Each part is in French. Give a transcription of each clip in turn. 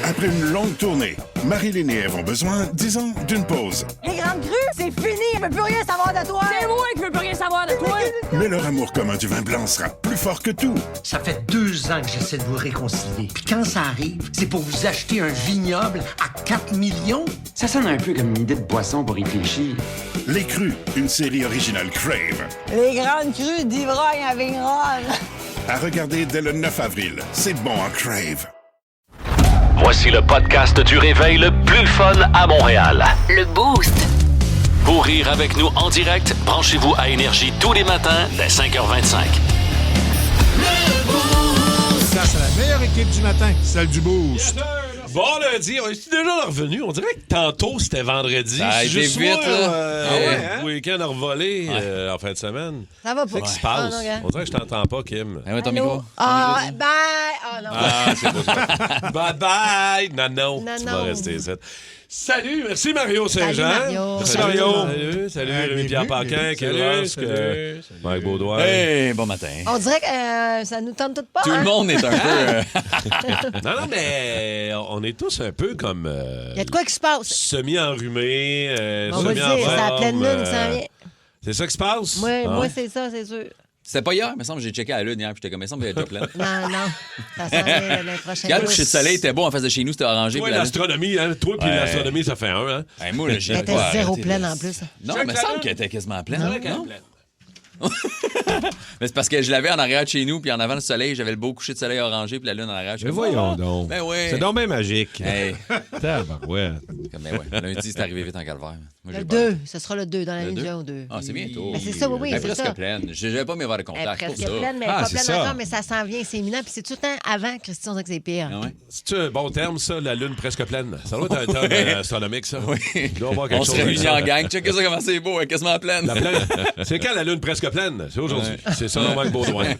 Après une longue tournée, Marilyn et Ève ont besoin, disons, d'une pause. Les grandes crues, c'est fini, je veux plus rien savoir de toi. C'est moi qui veux plus rien savoir de toi. Mais leur amour commun du vin blanc sera plus fort que tout. Ça fait 2 ans que j'essaie de vous réconcilier. Puis quand ça arrive, c'est pour vous acheter un vignoble à 4 millions. Ça sonne un peu comme une idée de boisson pour réfléchir. Les Crus, une série originale Crave. Les grandes crues d'ivrogne à Vigneronne. À regarder dès le 9 avril. C'est bon en Crave. Voici le podcast du réveil le plus fun à Montréal. Le Boost. Pour rire avec nous en direct, branchez-vous à Énergie tous les matins dès 5h25. Ça, c'est la meilleure équipe du matin, celle du Boost. Bon lundi, on est déjà revenu. On dirait que tantôt, c'était vendredi. Ça a été juste vite, moi, là. week-end à revoler en fin de semaine. Ça va pas. Qu'est-ce qui se passe? Ah, non, On dirait que je t'entends pas, Kim. Ouais, ton micro. Ah, bye. Ah, non. Ah, c'est beau ça. Bye-bye. Non. Tu vas Non. rester ici. Salut, merci Mario Saint-Jean. Salut, Mario. Merci Salut. Mario. Salut Rémi-Pierre Paquin, Kéros, Mike Baudouin. Hey, bon matin. On dirait que ça nous tente toutes pas. Tout le monde est un peu... Non, mais on est tous un peu comme Il y a de quoi qui se passe. semi-enrhumés, On va le dire, c'est la pleine lune qui s'en vient. C'est ça qui se passe? Moi, c'est ça, c'est sûr. C'était pas hier, il me semble, j'ai checké à la lune hier, puis j'étais comme, il me semble qu'elle était pleine. Non. Ça s'en vient l'année prochaine. Hier, le coucher de soleil était beau en face de chez nous, c'était orangé. Toi, puis la lune- l'astronomie, hein? Toi puis Ouais. l'astronomie, ça fait un, hein? Hey, moi, là, j'ai Elle était pas zéro arrêté, pleine là. en plus. Non, mais il me semble qu'elle était quasiment pleine. C'est vrai qu'elle est Non? pleine. Mais c'est parce que je l'avais en arrière de chez nous, puis en avant le soleil, j'avais le beau coucher de soleil orangé, puis la lune en arrière. Mais voyons donc. Ben oui. C'est donc bien magique. Hey. Tabarouette. Ben ouais, lundi, c'est arrivé vite en calvaire. Moi, j'ai Le pas- 2, ce sera le 2 dans la Le ligne 2? du 1 au 2. Ah, c'est bientôt. Ben, c'est ça, oui, Elle est c'est presque ça. pleine. J'avais pas mes verres de Elle est contact pour presque ça. pleine, mais Ah, elle n'est c'est pas pleine ça. encore, mais ça s'en vient, c'est imminent. Puis c'est tout le temps avant, Christian, on dirait que c'est pire. Ah ouais? C'est-tu un bon terme, ça, la lune presque pleine? Ça doit être un terme astronomique, ça. Oui. Il doit y avoir quelque On se chose avec réunit ça. en gang. Check ça comment c'est beau, elle est quasiment pleine. La pleine. C'est quand la lune presque pleine? C'est aujourd'hui. C'est ça, Mike Baudouin.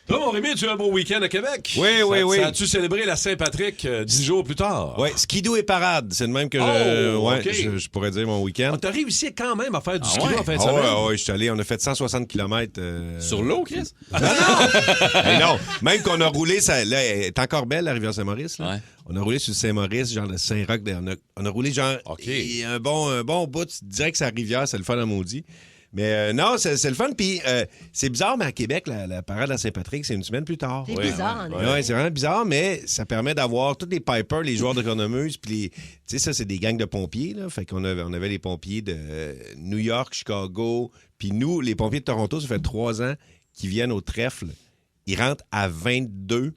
Toi, mon Rémi, tu as un beau week-end à Québec? Oui. Ça as-tu célébré la Saint-Patrick 10 jours plus tard? Oui, skidoo et parade, c'est le même que je pourrais dire mon week-end. On t'a réussi quand même à faire du ski ouais? en fin de Ah semaine? ouais, je suis allé, on a fait 160 km. Sur l'eau, Chris? Non, même qu'on a roulé, ça, là, elle est encore belle, la rivière Saint-Maurice. Là. Ouais. On a roulé sur le Saint-Maurice, genre le Saint-Roch. On a roulé genre OK. et un bon bout. Tu dirais que c'est la rivière, c'est le fun à maudit. Mais non, c'est le fun. Puis c'est bizarre, mais à Québec, la parade à Saint-Patrick, c'est une semaine plus tard. C'est bizarre, en effet. Ouais, c'est vraiment bizarre, mais ça permet d'avoir tous les pipers, les joueurs de cornemuse, puis tu sais, ça, c'est des gangs de pompiers, là. Fait qu'on avait les pompiers de New York, Chicago, puis nous, les pompiers de Toronto, ça fait 3 ans qu'ils viennent au trèfle. Ils rentrent à 22,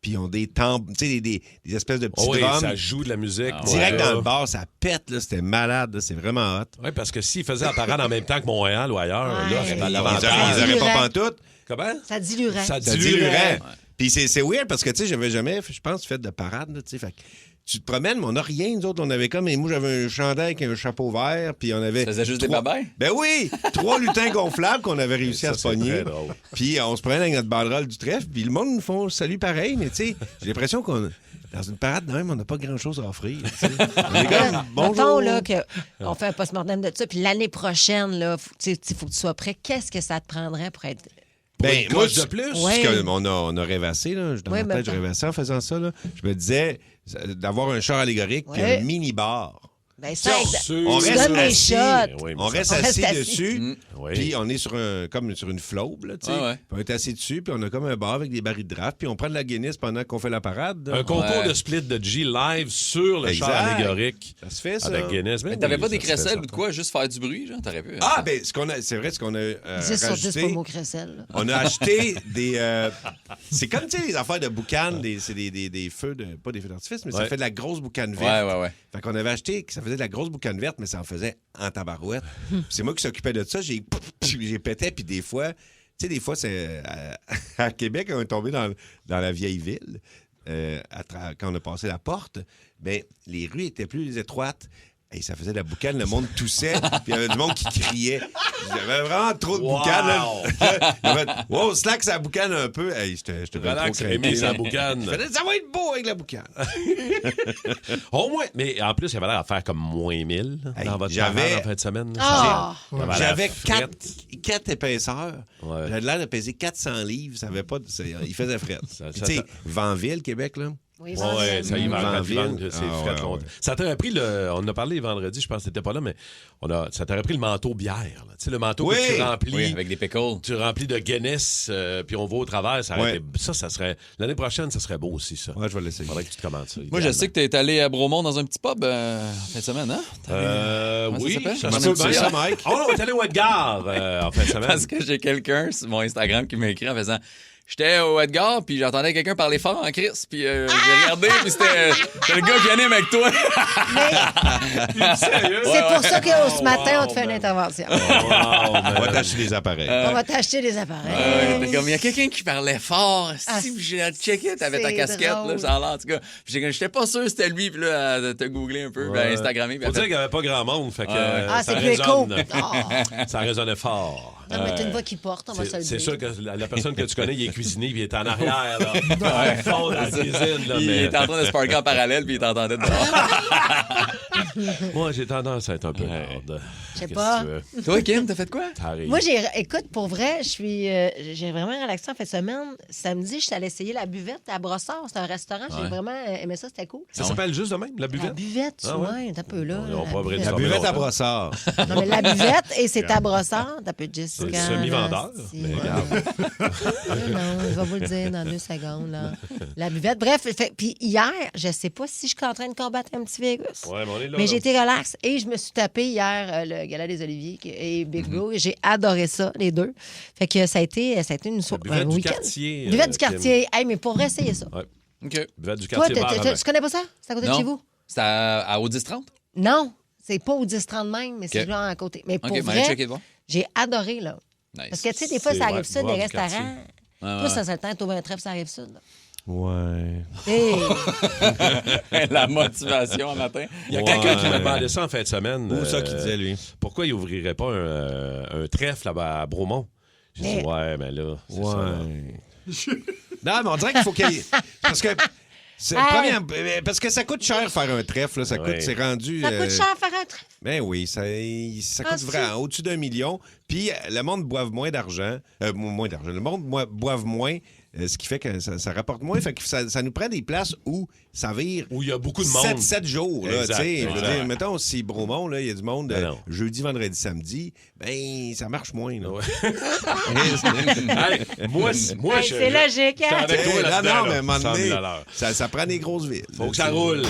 puis ils ont des tambours, tu sais, des espèces de petits Oui, drums. ça joue de la musique. Direct dans le bar, ça pète, là, c'était malade, là, c'est vraiment hot. Oui, parce que s'ils faisaient la parade en même temps que Montréal ou ailleurs, Ouais. là, c'est Ils l'avantage. n'auraient pas pantoute. Comment? Ça diluerait. Ça Ça diluerait. diluerait. Puis c'est weird parce que, tu sais, j'avais jamais, je pense, fait de parade, là, tu sais. Fait que tu te promènes, mais on n'a rien, nous autres. On avait comme, et moi, j'avais un chandail avec un chapeau vert, puis on avait. Ça faisait juste des 3 babins? Ben oui! 3 lutins gonflables qu'on avait réussi à se c'est pogner. très drôle. Puis on se prenait avec notre banderole du trèfle, puis le monde nous font salut pareil, mais tu sais, j'ai l'impression qu'on. Dans une parade, de même, on n'a pas grand-chose à offrir. tu sais. On est comme, Mettons bonjour. là, qu'on fait un post-mortem de ça, puis l'année prochaine, là, faut que tu sois prêt. Qu'est-ce que ça te prendrait pour être. Ben, Une moi, coche de plus? Ouais. on a rêvassé, là. Dans Oui, ma mais tête, je rêvassais en faisant ça, là. Je me disais d'avoir un char allégorique puis Ouais. un mini-bar. Ben, ça, On tu reste donnes les assis. shots. Oui, mais On ça- reste On reste assis assis. dessus, Oui. puis on est comme sur une flaube, là, tu sais. Ouais. Puis on est assis dessus, puis on a comme un bar avec des barils de draft, puis on prend de la Guinness pendant qu'on fait la parade. Un concours Ouais. de split de G live sur le char Exact. allégorique. Ça se fait, ça. Avec Guinness. Mais t'avais pas des crécelles ou de quoi, juste faire du bruit, genre, t'aurais pu. hein? Ah, ben, c'est vrai, ce qu'on a 10 sur 10 rajouté, pour le mot crécelle. là. on a acheté des... c'est comme, tu sais, les affaires de boucan, c'est des feux, pas des feux d'artifice, mais ça Ouais. fait de la grosse boucane verte. Ouais. Fait qu'on avait acheté, ça faisait de la grosse boucane verte, mais ça en faisait en tabarouette. Puis c'est moi qui s'occupais de ça. J'ai pété, puis des fois, tu sais, des fois, c'est à Québec, on est tombé dans la vieille ville, quand on a passé la porte, ben les rues étaient plus étroites. Et ça faisait de la boucane, le monde toussait, puis il y avait du monde qui criait. J'avais vraiment trop de boucane. Là. Wow, slack sa boucane un peu. Hey, je te Relax, trop Rémi, craqué, sa là. boucane. Je faisais, ça va être beau avec la boucane. Au moins, mais en plus, il y avait l'air à faire comme moins 1000 là, Hey, dans votre j'avais- parade en fin de semaine. là. Ah! Ça avait l'air J'avais frette. 4 épaisseurs. Ouais. J'avais l'air de peser 400 livres. Ça avait pas il faisait fret. Ça- Puis, tu sais, Vanville, Québec, là, Oui, Ouais, ça y va. Van Quand Ville. ils vendent, c'est Ah, fret ouais, longtemps. ouais. Ça t'aurait pris on en a parlé vendredi, je pense que t'étais pas là, mais ça t'aurait pris le manteau bière. Là. Tu sais, le manteau Oui. que tu remplis. Oui, avec des pickles. Tu remplis de Guinness, puis on va au travers. Ça, Ouais. ça serait. L'année prochaine, ça serait beau aussi, ça. Ouais, je vais l'essayer. Faudrait que tu te commandes ça. Moi, je sais que tu es allé à Bromont dans un petit pub en fin de semaine, hein? Comment oui, ça s'appelle? ça Comment se peut ça bien, ça, s'appelle? Mike. Oh, on est allé au Edgar en fin de semaine. Parce que j'ai quelqu'un sur mon Instagram qui m'a écrit en faisant j'étais au Edgar, puis j'entendais quelqu'un parler fort en Chris, puis j'ai regardé, puis c'était le gars qui anime avec toi. Sérieux? C'est pour ça que ce Oh, matin, wow, on te fait une man. intervention. On va t'acheter des appareils. On va t'acheter des appareils. T'es comme, il y a quelqu'un qui parlait fort. Ah, Si j'ai checké, t'avais ta c'est casquette, drôle. là, ça a l'air, en tout cas. Puis j'étais pas sûr que c'était lui, puis là, t'as googlé un peu, puis Ouais. Instagrammé. Puis Faut dire après- qu'il n'y avait pas grand monde, fait que Ah, ça c'est plus écho. résonne. Ah. Ça résonnait fort. Non, mais t'as une voix qui porte, on va se le dire. C'est sûr que la personne que tu connais, il est cuisinier, puis il est en arrière, là. Dans le fond de la cuisine, là. Il mais... était en train de se parker en parallèle, puis il t'entendait dehors. Moi, j'ai tendance à être un peu hard. Je sais Qu'est-ce pas. que tu veux? Toi, Kim, t'as fait quoi? T'arrives. Moi, écoute, pour vrai, j'ai vraiment relaxé en fin de semaine. Samedi, je suis allée essayer la buvette à Brossard. C'est un restaurant. J'ai Ouais. vraiment aimé ça. C'était cool. Ça s'appelle juste de même, la La buvette? buvette, Ah ouais? ouais, t'as un peu là. On va buvette. La brainstormer buvette à longtemps. brossard. Non, mais la buvette, et c'est à Brossard. T'as peu Jessica. C'est semi-vendeur, là, si, mais ouais. regarde. Non, je vais vous le dire dans 2 secondes. Là. La buvette. Bref, puis hier, je sais pas si je suis en train de combattre un petit virus. Ouais, mais on est là. Mais là. j'ai été relax et je me suis tapé hier le Gala des Oliviers et Big Bro. Et j'ai adoré ça, les deux. Fait que ça a été une La buvette un du week-end. quartier. Buvette du quartier. Hey, mais pour vrai, essayez ça. Ouais. OK. Buvette du Toi, quartier bar à tu connais pas ça? C'est à côté de Non. chez vous? C'était à au 10-30? Non, c'est pas au 10-30 même, mais c'est OK. genre à côté. Mais pour OK, mais allez vrai, checker de voir. j'ai adoré, là. Nice. Parce que, tu sais, des fois, C'est ça arrive ouais, ça, des boire du restaurants. quartier. Ouais, Toi, ça serait le temps de trouver un trèfle, ça arrive ça. Ouais. La motivation un matin. Il y a quelqu'un qui m'a demandé ça en fin de semaine. Où ça qu'il disait, lui? Pourquoi il ouvrirait pas un trèfle là-bas à Bromont? J'ai dit, Mais- ouais, mais là, c'est ça. là. Non, mais on dirait qu'il faut qu'il y ait... Parce que... Hey! Parce que ça coûte cher faire un trèfle. Là. Ça coûte, Ouais. c'est rendu... Ça coûte cher faire un trèfle. Ben oui, ça Ah, coûte c'est- vraiment au-dessus d'1 million. Puis le monde boive moins d'argent. Moins d'argent. Le monde boive moins, ce qui fait que ça rapporte moins. Fait que ça nous prend des places où ça vire Où il y a beaucoup de monde. 7 jours. Là, Exact, tu sais. Je veux exact. dire, mettons, si Bromont, il y a du monde Ben non. jeudi, vendredi, samedi, ben ça marche moins. Là. Ouais. Hey, moi, Hey, je- c'est logique, hein? j'étais avec toi Non, là-dedans, non, là, mais à un moment 100 donné, 000 à l'heure. ça prend des grosses villes. Faut que ça roule.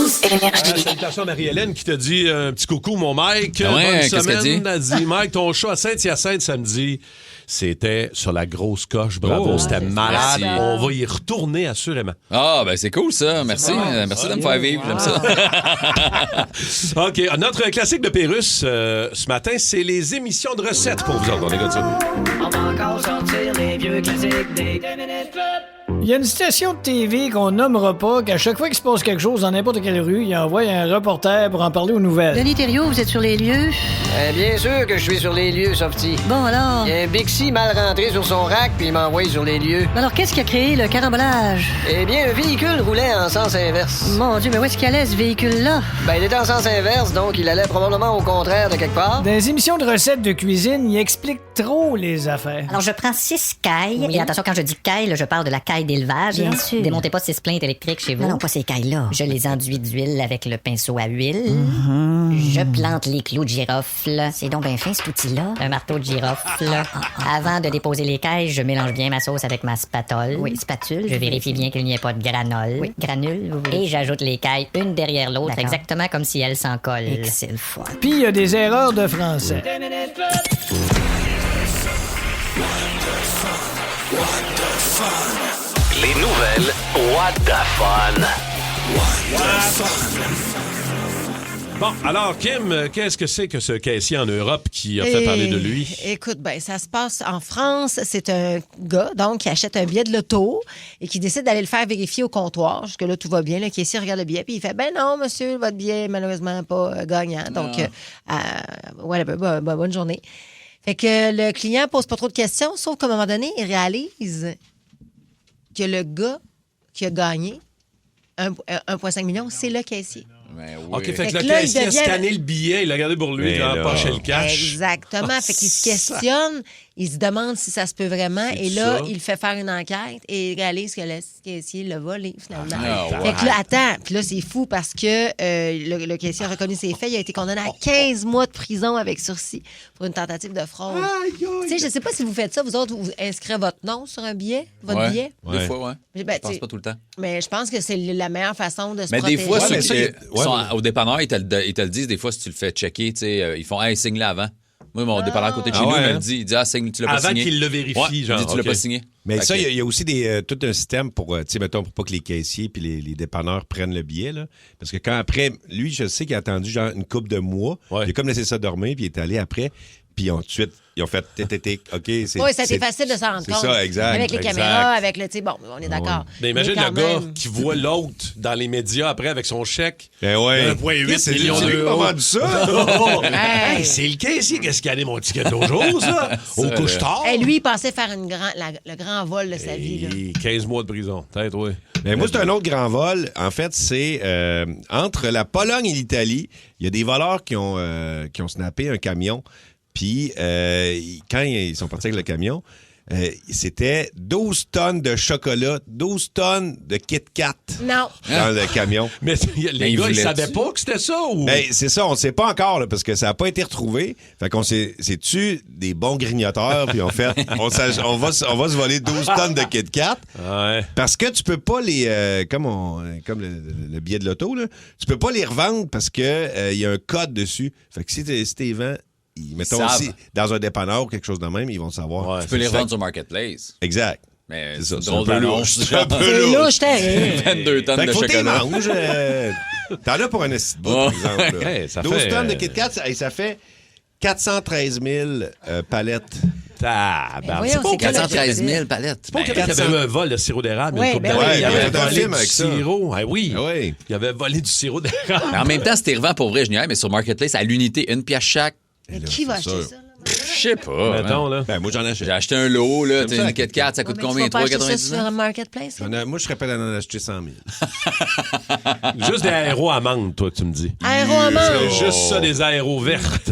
Salutations à Marie-Hélène qui te dit un petit coucou, mon Mike. Ah ouais, Bonne qu'est-ce semaine. qu'elle dit? Elle dit, Mike, ton show à Saint-Hyacinthe samedi, c'était sur la grosse coche. Bravo, Oh. c'était malade. Merci. On va y retourner assurément. Ah, ben c'est cool ça. Merci. Merci de me faire vivre. J'aime ça. OK, notre classique de Pérus ce matin, c'est les émissions de recettes pour vous autres. On écoute ça. On va encore sortir les vieux classiques des 2 minutes club. Il y a une station de TV qu'on nommera pas, qu'à chaque fois qu'il se passe quelque chose dans n'importe quelle rue, il envoie un reporter pour en parler aux nouvelles. Denis Thériault, vous êtes sur les lieux? Bien sûr que je suis sur les lieux, Softy. Bon, alors. Il y a un Bixi mal rentré sur son rack, puis il m'a envoyé sur les lieux. Alors, qu'est-ce qui a créé le carambolage? Eh bien, un véhicule roulait en sens inverse. Mon Dieu, mais où est-ce qu'il allait, ce véhicule-là? Ben, il était en sens inverse, donc il allait probablement au contraire de quelque part. Dans les émissions de recettes de cuisine, il explique trop les affaires. Alors, je prends 6 cailles. Et attention, quand je dis caille, là, je parle de la caille d'élevage. Bien là. sûr. Démontez pas 6 plaintes électriques chez vous. Non, pas ces cailles-là. Je les enduis d'huile avec le pinceau à huile. Je plante les clous de girofle. C'est donc bien fin, cet outil-là. Un marteau de girofle. Avant de déposer les cailles, je mélange bien ma sauce avec ma spatule. Oui, spatule. Je vérifie bien qu'il n'y ait pas de granole. Oui, granule, vous voulez. Et j'ajoute les cailles une derrière l'autre, D'accord. exactement comme si elles s'en collent. Et que c'est le fun. Puis il y a des erreurs de français. Les nouvelles What the Fun. Bon, alors, Kim, qu'est-ce que c'est que ce caissier en Europe qui a fait parler de lui? Écoute, ben ça se passe en France. C'est un gars, donc, qui achète un billet de loto et qui décide d'aller le faire vérifier au comptoir. Jusque-là, tout va bien. Le caissier regarde le billet, puis il fait, ben non, monsieur, votre billet est malheureusement pas gagnant. Donc, whatever, bonne journée. Fait que le client pose pas trop de questions, sauf qu'à un moment donné, il réalise que le gars qui a gagné 1,5 million, c'est le caissier. Ben oui. OK, fait Fait que le que là, il caissier a devient- scanné le billet, il l'a gardé pour lui, il a empoché le cash. Exactement. Fait qu'il se questionne. il se demande si ça se peut vraiment. C'est Et là, ça? il fait faire une enquête et il réalise que le caissier l'a volé, finalement. Ah, Fait que là, attends, puis là, c'est fou parce que le caissier a reconnu ses faits. Il a été condamné à 15 mois de prison avec sursis pour une tentative de fraude. Tu sais, je sais pas si vous faites ça, vous autres, vous inscrivez votre nom sur un billet, votre billet. Des fois, ouais. Ben, Je pense pas tout le temps. Mais je pense que c'est la meilleure façon de se Mais protéger. des fois, Ouais, ceux mais qui ça, sont au dépanneur, ils te le disent. Des fois, si tu le fais checker, tu sais, ils font « Hey, signe-le avant ». Moi, mon dépanneur à côté de chez nous, ouais, il me hein? le dit. Il dit « Ah, signe, tu l'as pas Avant signé ». qu'il le vérifie, Ouais, genre. il dit « Tu l'as OK. pas signé ». Mais Fait ça, que- il y a aussi tout un système pour, tu sais, mettons, pour pas que les caissiers puis les dépanneurs prennent le billet, là. Parce que quand après, lui, je sais qu'il a attendu genre une couple de mois. Ouais. Il a comme laissé ça dormir, puis il est allé après. Puis ensuite, ils ont fait OK, c'est. Oui, ça a été facile de s'en rendre c'est compte. ça, exact. Avec les Exact. caméras, avec le. Tu sais, bon, on est d'accord. Mais imagine Mais le quand gars même. qui voit l'autre dans les médias après avec son chèque. Ben ouais. 1,8 million C'est lui qui m'a d'euros. vendu ça. Hey. Hey, c'est le caissier qui a scanné mon ticket l'autre jour, ça. Au couche-tard. Hey, lui, il pensait faire le grand vol de sa vie. Là. Et 15 mois de prison. Peut-être, oui. Mais moi, c'est un autre grand vol. En fait, c'est entre la Pologne et l'Italie, il y a des voleurs qui ont snappé un camion. Puis, quand ils sont partis avec le camion, c'était 12 tonnes de chocolat, 12 tonnes de Kit Kat Non. dans le camion. Mais les il gars, ils voulait-tu? savaient pas que c'était ça ou. Ben, c'est ça, on ne sait pas encore, là, parce que ça n'a pas été retrouvé. Fait qu'on c'est-tu des bons grignoteurs, puis on va se voler 12 tonnes de Kit Kat. Ouais. Parce que tu peux pas les... comme le billet de l'auto, là, tu peux pas les revendre parce que il y a un code dessus. Fait que si t'es vends, mettons savent. aussi dans un dépanneur ou quelque chose de même, ils vont le savoir. Ouais, Tu peux les C'est revendre ça. sur Marketplace. Exact. Mais C'est c'est ça, une c'est drôle un peu d'annonce. louche. C'est un peu C'est louche. louche, t'es. 22 tonnes Fait de que faut que t'es chocolat. manges. T'en as pour un esti de bout, par exemple. là. Hey, ça 12 fait, tonnes de Kit Kat, ça fait 413 000 palettes. Tabarnak. voyons, C'est pas au c'est Québec. 413 000 palettes. C'est pas au Québec qu'il y 400. avait un vol de sirop d'érable. Ouais, une couple ben d'années. oui, Il il y avait avait un volé film du avec ça. sirop. Ah oui. Ah oui. Il avait volé du sirop d'érable. Mais en même temps, c'était revend pour vrai, je niaise, mais sur Marketplace, à l'unité, une pièce chaque. Mais qui va acheter ça? Là? Je sais pas. Mettons, là. Ben, moi, j'en achète. J'ai acheté un lot, là, J'aime t'sais, ça, une la Kit Kat, ça coûte Ouais, mais combien? tu vas pas acheter ça 3,99? sur Marketplace? Là? Moi, je serais pas d'en acheter 100 000. Juste des aéros amandes, toi, que tu me dis. Aéro-amande. C'est juste ça, des aéros vertes.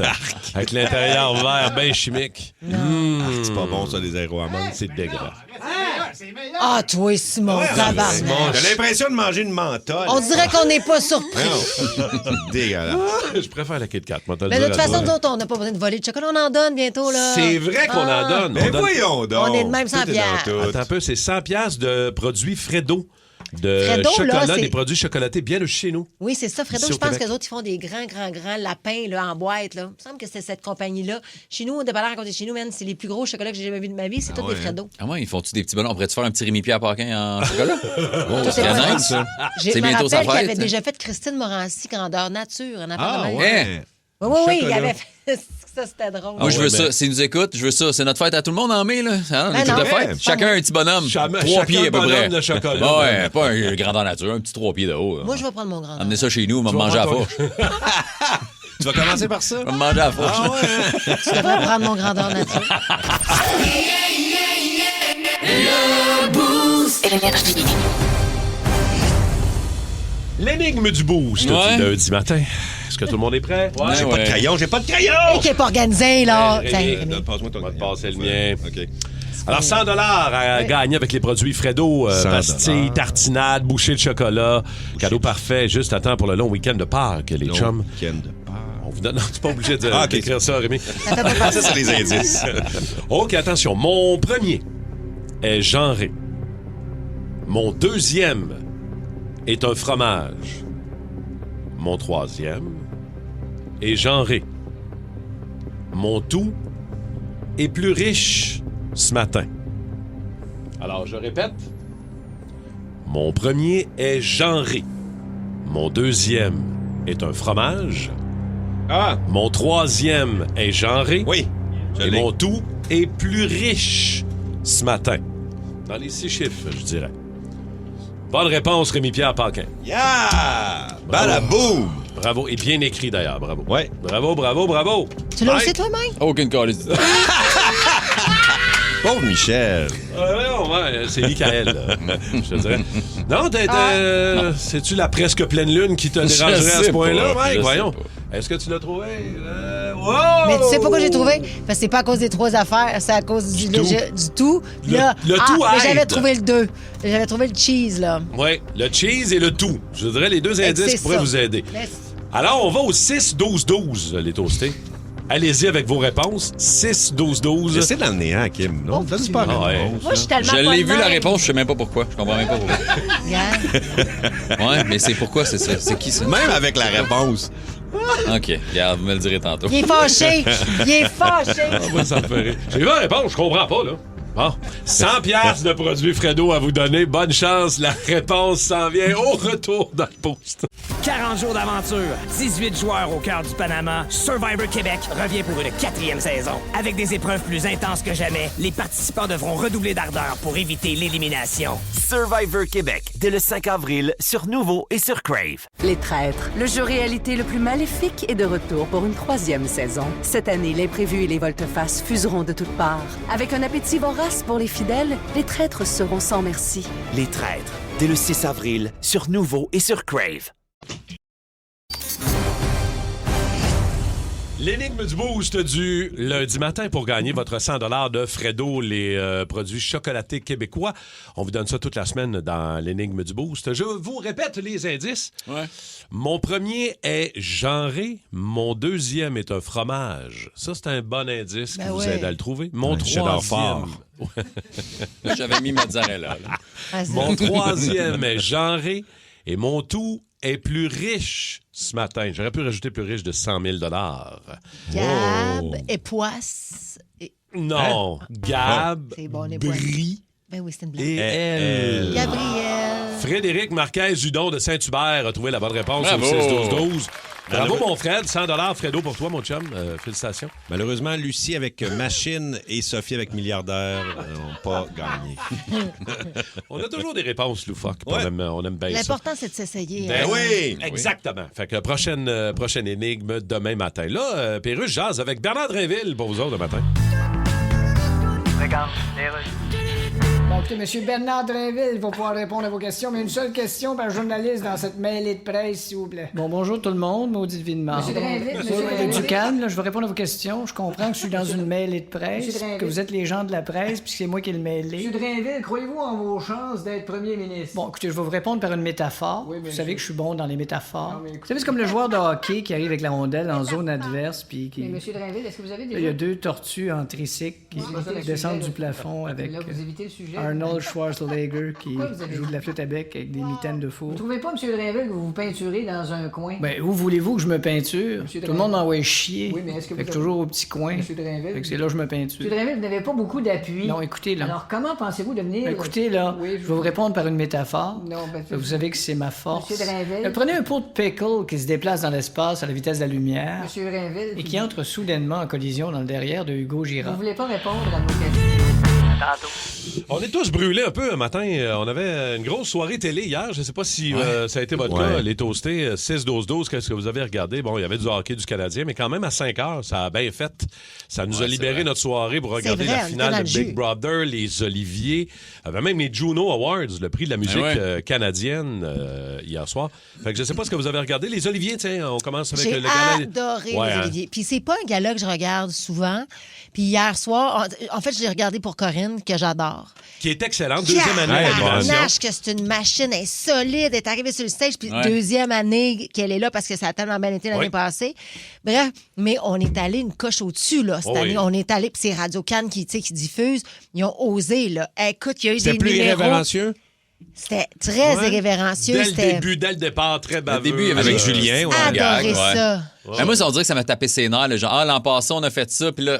Avec l'intérieur vert, bien chimique. C'est pas bon, ça, les aéroamandes. C'est dégueulasse. Ah, toi, Simon, tabarnak. J'ai l'impression de manger une menthol. On dirait qu'on n'est pas surpris. Non. Dégueulasse. Je préfère la Kit Kat, moi, te le Mais de dire toute à façon, toi. nous autres, on n'a pas besoin de voler de chocolat. On en donne bientôt, là. C'est vrai qu'on en donne. Mais On donne- voyons donc. On est de même sans Tout est dans pierre. tout. Attends un peu, c'est 100 piastres de produits Fredo. De Fredo, là, chocolat, c'est- des produits chocolatés bien de chez nous. Oui, c'est ça, Fredo. Ici Je au pense Québec. que les autres, ils font des grands lapins là, en boîte. Là. Il me semble que c'est cette compagnie-là. Chez nous, au dépanneur à côté de chez nous, man, c'est les plus gros chocolats que j'ai jamais vus de ma vie. C'est tous des Fredo. Ah ouais, ils font-tu des petits bonhommes? On pourrait-tu faire un petit Rémi-Pierre Paquin en chocolat? Tout c'est est bien bon. nice, ça. Je C'est me bientôt sa rappelle qu'il fête, avait hein. déjà fait Christine Morancy, grandeur nature. En Ah, même. ouais. Oui, il Chocolat. avait fait ça, c'était drôle. Moi, je veux ouais, ça. mais- S'ils nous écoutent, je veux ça. C'est notre fête à tout le monde en mai, là. Hein, Ben les trucs non. de fête. Ouais. Chacun un petit bonhomme. 3 chacun pieds à peu bonhomme près. de chocolat. Ah ouais, pas un grandeur nature, un petit 3 pieds de haut. Moi, je vais prendre mon grand. Amenez ça chez nous, on va me manger à la fourche. Tu vas commencer par ça? On va me manger à la fourche. Ah ouais? Tu devrais prendre mon grandeur nature. L'énigme du boost Ouais. du lundi matin. Est-ce que tout le monde est prêt? Ouais, J'ai pas de crayon, j'ai pas de crayon! Et qui n'est pas organisé, là. Rémi, Tiens, Rémi. Rémi. Passe-moi ton On va te crayon. passer le mien. OK. Alors, 100 à gagner avec les produits Fredo, 100 pastilles, tartinades, bouchées de chocolat. Cadeau parfait, juste à temps pour le long week-end de Pâques, les chums. Week-end de Pâques. On vous donne... Non, tu n'es pas obligé de Ah, ok. d'écrire ça, Rémi. Ça fait pas Ah, ça, c'est les indices. OK, attention. Mon premier est genré. Mon deuxième est un fromage. Mon troisième est genré. Mon tout est plus riche ce matin. Alors, je répète. Mon premier est genré. Mon deuxième est un fromage. Ah, Mon troisième est genré. oui. Je Et l'ai. mon tout est plus riche ce matin. Dans les 6 chiffres, je dirais. Bonne réponse, Rémi-Pierre Paquin. Yeah! Balaboum! Bravo. Et bien écrit, d'ailleurs. Bravo. Ouais. Bravo, bravo, bravo. Tu l'as Mike? aussi, toi, Mike? Aucune calice. Pauvre Michel. Ouais, c'est Michael, là. Je te dirais. Non, c'est-tu la presque pleine lune qui te dérangerait à sais ce point-là, pas, Mike? je Voyons. sais Est-ce que tu l'as trouvé? Mais tu sais pourquoi j'ai trouvé? Parce que c'est pas à cause des 3 affaires, c'est à cause du tout. Là, Le tout mais aide. j'avais trouvé le 2. J'avais trouvé le cheese, là. Oui, le cheese et le tout. Je voudrais les 2 indices c'est qui pourraient ça. vous aider. Mais- Alors, on va au 6-12-12, les toastés. Allez-y avec vos réponses. 6-12-12. C'est dans le néant, Kim. Non, donne pas Ah ouais. réponse. Moi, je suis tellement Je pas l'ai de vu la même. réponse, je sais même pas pourquoi. Je comprends même pas pourquoi. Regarde. Ouais, mais c'est pourquoi c'est ça? C'est qui ça? Même avec la réponse. OK, regarde, vous me le direz tantôt. Il est fâché. Il est fâché. Ah, moi, ça me fait rire. J'ai vu la réponse, je comprends pas, là. Bon, 100 piastres de produits Fredo à vous donner. Bonne chance, la réponse s'en vient au retour dans le post. 40 jours d'aventure, 18 joueurs au cœur du Panama, Survivor Québec revient pour une 4e saison. Avec des épreuves plus intenses que jamais, les participants devront redoubler d'ardeur pour éviter l'élimination. Survivor Québec, dès le 5 avril, sur Nouveau et sur Crave. Les Traîtres, le jeu réalité le plus maléfique est de retour pour une 3e saison. Cette année, l'imprévu et les volte-face fuseront de toutes parts. Avec un appétit vorace pour les fidèles, les traîtres seront sans merci. Les Traîtres, dès le 6 avril, sur Nouveau et sur Crave. L'énigme du boost du lundi matin pour gagner votre 100$ de Fredo, les produits chocolatés québécois. On vous donne ça toute la semaine dans l'énigme du boost. Je vous répète les indices. Ouais. Mon premier est genré. Mon deuxième est un fromage. Ça, c'est un bon indice qui vous aide à le trouver. Mon troisième... J'avais mis mozzarella. Là. Mon troisième est genré. Et mon tout est plus riche ce matin. J'aurais pu rajouter plus riche de 100 000 $. Gab et Poisse. Non, Gab, C'est bon, les Brie Ben oui, c'est une blague. et elle. Gabriel. Frédéric Marquez-Hudon de Saint-Hubert a trouvé la bonne réponse Bravo. au 6-12-12. Bravo, mon Fred. 100$ Fredo pour toi, mon chum. Félicitations. Malheureusement, Lucie avec Machine et Sophie avec Milliardaire n'ont pas gagné. On a toujours des réponses loufoques. Ouais. On aime bien ça. L'important, c'est de s'essayer. Ben hein. oui! Exactement. Fait que prochaine énigme demain matin. Là, Pérusse jase avec Bernard Drinville pour vous autres le matin. Bon, écoutez, M. Bernard Drinville va pouvoir répondre à vos questions, mais une seule question par journaliste dans cette mêlée de presse, s'il vous plaît. Bon, bonjour tout le monde, maudit divinement. Monsieur Drinville, Du calme, là, je vais répondre à vos questions. Je comprends que je suis dans une mêlée de presse, Monsieur Drinville. que vous êtes les gens de la presse, puis que c'est moi qui ai le mêlé. Monsieur Drinville, croyez-vous en vos chances d'être premier ministre? Bon, écoutez, je vais vous répondre par une métaphore. Oui, vous monsieur. savez que je suis bon dans les métaphores. Non, mais Vous savez, c'est comme le joueur de hockey qui arrive avec la rondelle en zone adverse, puis qui... Mais Monsieur Drinville, est-ce que vous avez Il y a 2 tortues en tricycle qui descendent du plafond avec Là, vous évitez le sujet. Arnold Schwarzenegger qui Pourquoi vous avez- joue de la flûte à bec avec des mitaines de four. Vous trouvez pas, Monsieur Drinville, que vous vous peinturez dans un coin? Ben, où voulez-vous que je me peinture? Monsieur Tout le monde m'envoie chier. Oui, mais est-ce que Fait vous que toujours au petit coin. Monsieur Drinville. Fait que c'est là que je me peinture. Monsieur Drinville, vous n'avez pas beaucoup d'appui. Non, écoutez, là. Alors, comment pensez-vous devenir... Écoutez, là, Oui, je vais vous répondre par une métaphore. Non, ben, Vous savez que c'est ma force. Monsieur Drinville. Prenez un pot de pickle qui se déplace dans l'espace à la vitesse de la lumière Monsieur Drinville... et qui entre soudainement en collision dans le derrière de Hugo Vous Girard. voulez pas répondre à nos questions? On est tous brûlés un peu un matin. On avait une grosse soirée télé hier. Je ne sais pas si ça a été votre cas. Les toastés, 6-12-12, qu'est-ce que vous avez regardé? Bon, il y avait du hockey du Canadien, mais quand même à 5 heures, ça a bien fait. Ça nous a libéré notre soirée pour regarder vrai, la on était finale dans de le jus. Big Brother, les Oliviers, même les Juno Awards, le prix de la musique canadienne hier soir. Fait que je ne sais pas ce que vous avez regardé. Les Oliviers, tiens, on commence avec J'ai le gala. adoré Ouais, les hein. Oliviers. Puis c'est pas un gala que je regarde souvent. Puis hier soir, en fait, je l'ai regardé pour Corinne, que j'adore. Qui est excellente. Deuxième année d'animation. Tabarnache, que c'est une machine, elle est solide, elle est arrivée sur le stage, puis Ouais. deuxième année qu'elle est là parce que ça a tellement bien été l'année Ouais. passée. Bref, mais on est allé une coche au-dessus, là, cette Oh année. oui. On est allé, puis c'est Radio-Can qui diffuse. Ils ont osé, là. Écoute, il y a eu C'était des plus numéros. irrévérencieux? C'était très Ouais. irrévérencieux. Dès le C'était début, dès le départ, très baveux. début, il y avait Avec le- Julien, ouais. adoré gag, ouais. ça. Mais moi, ça, on dirait que ça m'a tapé ses nerfs. Là, genre, l'an passé, on a fait ça, puis là,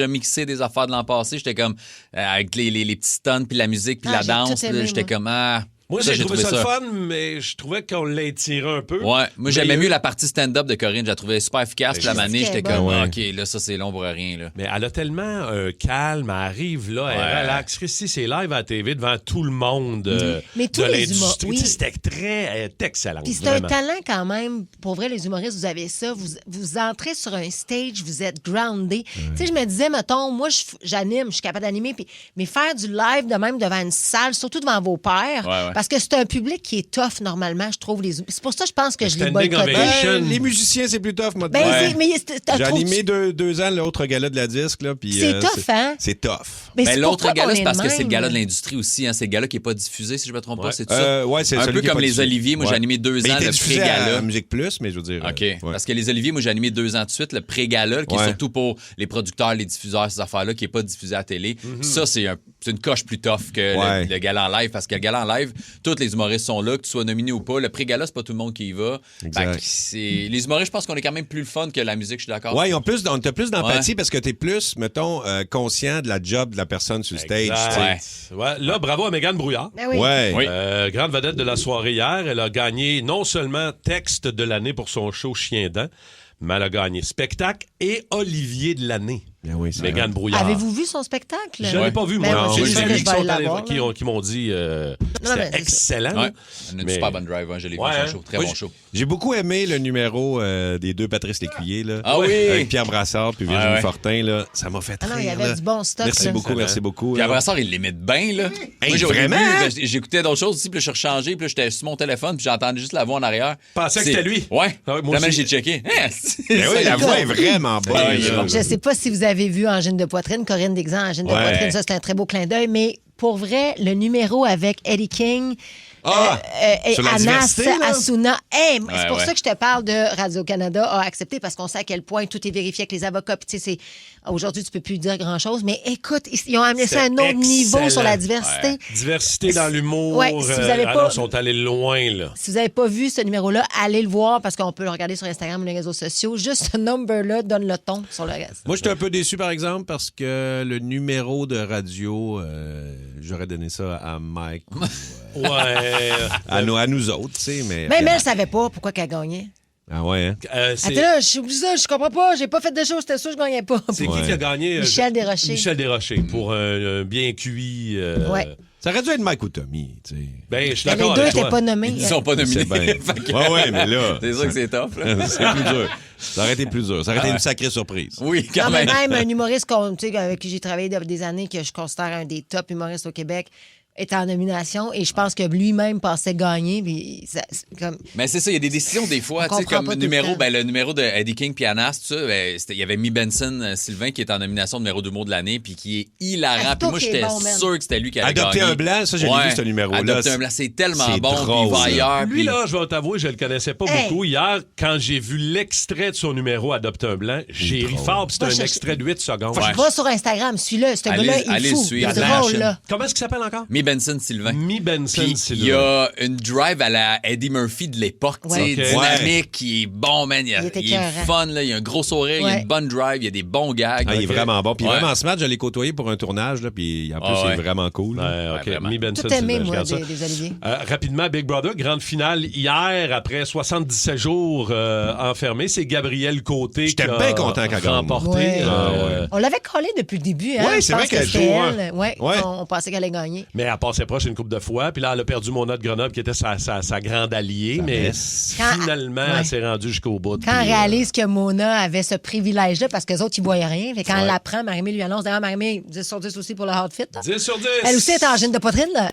remixer des affaires de l'an passé, j'étais comme, avec les petits stuns, puis la musique, puis Ah, la j'ai danse, tout aimé, là, j'étais moi. comme, ah... Moi, Ça, j'ai trouvé ça le fun, mais je trouvais qu'on l'a étiré un peu. Ouais, moi, j'aimais Mais- mieux la partie stand-up de Corinne. Je la trouvais super efficace. Puis la Je manée, sais j'étais qu'elle est comme, bonne. ah, OK, là, ça, c'est long pour rien, là. Mais elle a tellement un calme, elle arrive là, elle Ouais. relaxe. Christy, c'est live à la TV devant tout le monde Mais tous de les l'industrie. humours, oui. Tu sais, c'était elle est excellente. Puis c'est un vraiment. talent quand même. Pour vrai, les humoristes, vous avez ça. Vous entrez sur un stage, vous êtes groundé. Tu sais, je me disais, mettons, moi, j'anime, je suis capable d'animer, mais faire du live de même devant une salle, surtout devant vos pairs, Ouais, ouais. Parce que c'est un public qui est tough, normalement, je trouve. C'est pour ça que je pense que je les Standing boycottais. ovation. Les musiciens, c'est plus tough, moi. Ben, J'ai animé 2 ans l'autre gala de la disque. Là, puis, c'est tough, hein? C'est tough. Mais Ben, l'autre gala, c'est parce que même. c'est le gala de l'industrie aussi. Hein. C'est le gala qui n'est pas diffusé, si je ne me trompe pas. C'est ça? C'est un celui peu qui est comme pas les diffusé. Oliviers. Moi, j'ai animé 2 ans le pré-gala. À Musique Plus, mais je veux dire... OK. Parce que les Oliviers, moi, j'ai animé 2 ans de suite le pré-gala, qui est surtout pour les producteurs, les diffuseurs, ces affaires-là, qui n'est pas diffusé à la télé. Ça, c'est une coche plus tough que le gala en live. Parce que le gala en live, tous les humoristes sont là, que tu sois nominé ou pas. Le pré-gala, c'est pas tout le monde qui y va. Les humoristes, je pense qu'on est quand même plus le fun que la musique, je suis d'accord. Oui, on a plus d'empathie parce que tu es plus, mettons, conscient de la job de la personne sur le stage. Ouais. Là, bravo à Mégane Brouillard. Ben oui. Grande vedette de la soirée hier. Elle a gagné non seulement texte de l'année pour son show Chien dent, mais elle a gagné spectacle et Olivier de l'année. Ben oui, Mégane Brouillard. Avez-vous vu son spectacle? Je ne l'ai pas vu, moi. Ben, J'ai c'est sûr des que amis je vais aller la voir, qui m'ont dit c'était excellent. Ouais. Une super bonne drive, hein, je l'ai vu son show. Très bon show. J'ai beaucoup aimé le numéro des 2 Patrice Lécuyer. Là, ah oui! Avec Pierre Brassard puis Virginie Fortin. Là, ça m'a fait rire. Il y avait du bon stock. Merci beaucoup, merci beaucoup. Pierre Brassard, il l'imite bien. Là. Hey, moi, vraiment? J'écoutais d'autres choses aussi, puis là, je suis rechangé, puis là, j'étais sur mon téléphone, puis j'entendais juste la voix en arrière. Pensais que c'était lui. Ouais. Moi aussi, j'ai checké. Ben oui, la voix est vraiment bonne. Je ne sais pas si vous avez vu Angine de poitrine, Corinne Dexan, Angine de poitrine, ça c'est un très beau clin d'œil, mais pour vrai, le numéro avec Eddie King et sur la Anas diversité, là? Asuna, c'est pour ça que je te parle de Radio-Canada a accepté parce qu'on sait à quel point tout est vérifié avec les avocats. Puis, tu sais, aujourd'hui, tu peux plus dire grand-chose, mais écoute, ils ont amené ça à un autre niveau sur la diversité. Ouais. Diversité dans l'humour. Ouais, si vous avez pas... Ils sont allés loin, là. Si vous n'avez pas vu ce numéro-là, allez le voir parce qu'on peut le regarder sur Instagram ou les réseaux sociaux. Juste ce number-là donne le ton sur le reste. Moi, j'étais un peu déçu, par exemple, parce que le numéro de radio, j'aurais donné ça à Mike. À nous autres, tu sais. Mais même elle ne savait pas pourquoi qu'elle gagnait. Ah ouais, hein? Elle était là, je comprends pas, j'ai pas fait de choses, c'était sûr, je gagnais pas. C'est qui a gagné? Michel Desrochers. Michel Desrochers, pour un bien cuit. Ça aurait dû être Mike ou Tommy, tu sais. Ben, je suis d'accord les deux avec toi. n'étaient pas nommés. Ils sont pas nominés. Ouais, mais là... C'est sûr que c'est tough. C'est plus dur. Ça aurait été plus dur. Ça aurait été une sacrée surprise. Oui, quand même. Même un humoriste avec qui j'ai travaillé depuis des années, que je considère un des top humoristes au Québec, était en nomination et je pense que lui-même pensait gagner. Puis Mais c'est ça, il y a des décisions des fois, tu sais, comme le numéro de Eddie King puis Anas, tout ça, il y avait Mi Benson Sylvain qui est en nomination de numéro d'humour de l'année puis qui est hilarant. Puis moi, j'étais sûr que c'était lui qui allait Adopter gagner. un blanc, ça, j'ai vu ce numéro-là. Adopter un blanc, c'est tellement bon, puis il va drôle, ailleurs. Lui, là, je vais t'avouer, je le connaissais pas beaucoup. Hier, quand j'ai vu l'extrait de son numéro Adopter un blanc, j'ai ri fort, puis c'était un extrait de 8 secondes. Va sur Instagram, suis-le, ce gars-là, il est fou. Il est drôle, là. Comment est-ce qu'il s'appelle encore? Mi Benson Sylvain. Mi Benson Sylvain. Il y a une drive à la Eddie Murphy de l'époque, dynamique, qui est bon, man. Il est fun, là. Il y a un gros sourire, il y a une bonne drive, il y a des bons gags. Il est vraiment bon. Puis vraiment smart, je l'ai côtoyé pour un tournage, là, puis en plus, il est vraiment cool. Mi Benson Tout aimé, Sylvain, moi, des Olivier. Rapidement, Big Brother, grande finale hier, après 77 jours enfermé. C'est Gabriel Côté qui a bien content qu'elle gagne. remporté. On l'avait collé depuis le début. Hein? Oui, c'est vrai qu'elle joue. On pensait qu'elle allait gagner. Mais elle passait proche une couple de fois. Puis là, elle a perdu Mona de Grenoble, qui était sa grande alliée. Mais finalement, elle s'est rendue jusqu'au bout. Quand elle réalise que Mona avait ce privilège-là, parce que les autres, ils ne voyaient rien. Fait quand elle l'apprend, Marie-Mé lui annonce. D'ailleurs, Marie-Mé, 10 sur 10 aussi pour le outfit. 10 sur 10. Elle aussi est angine de poitrine. Là.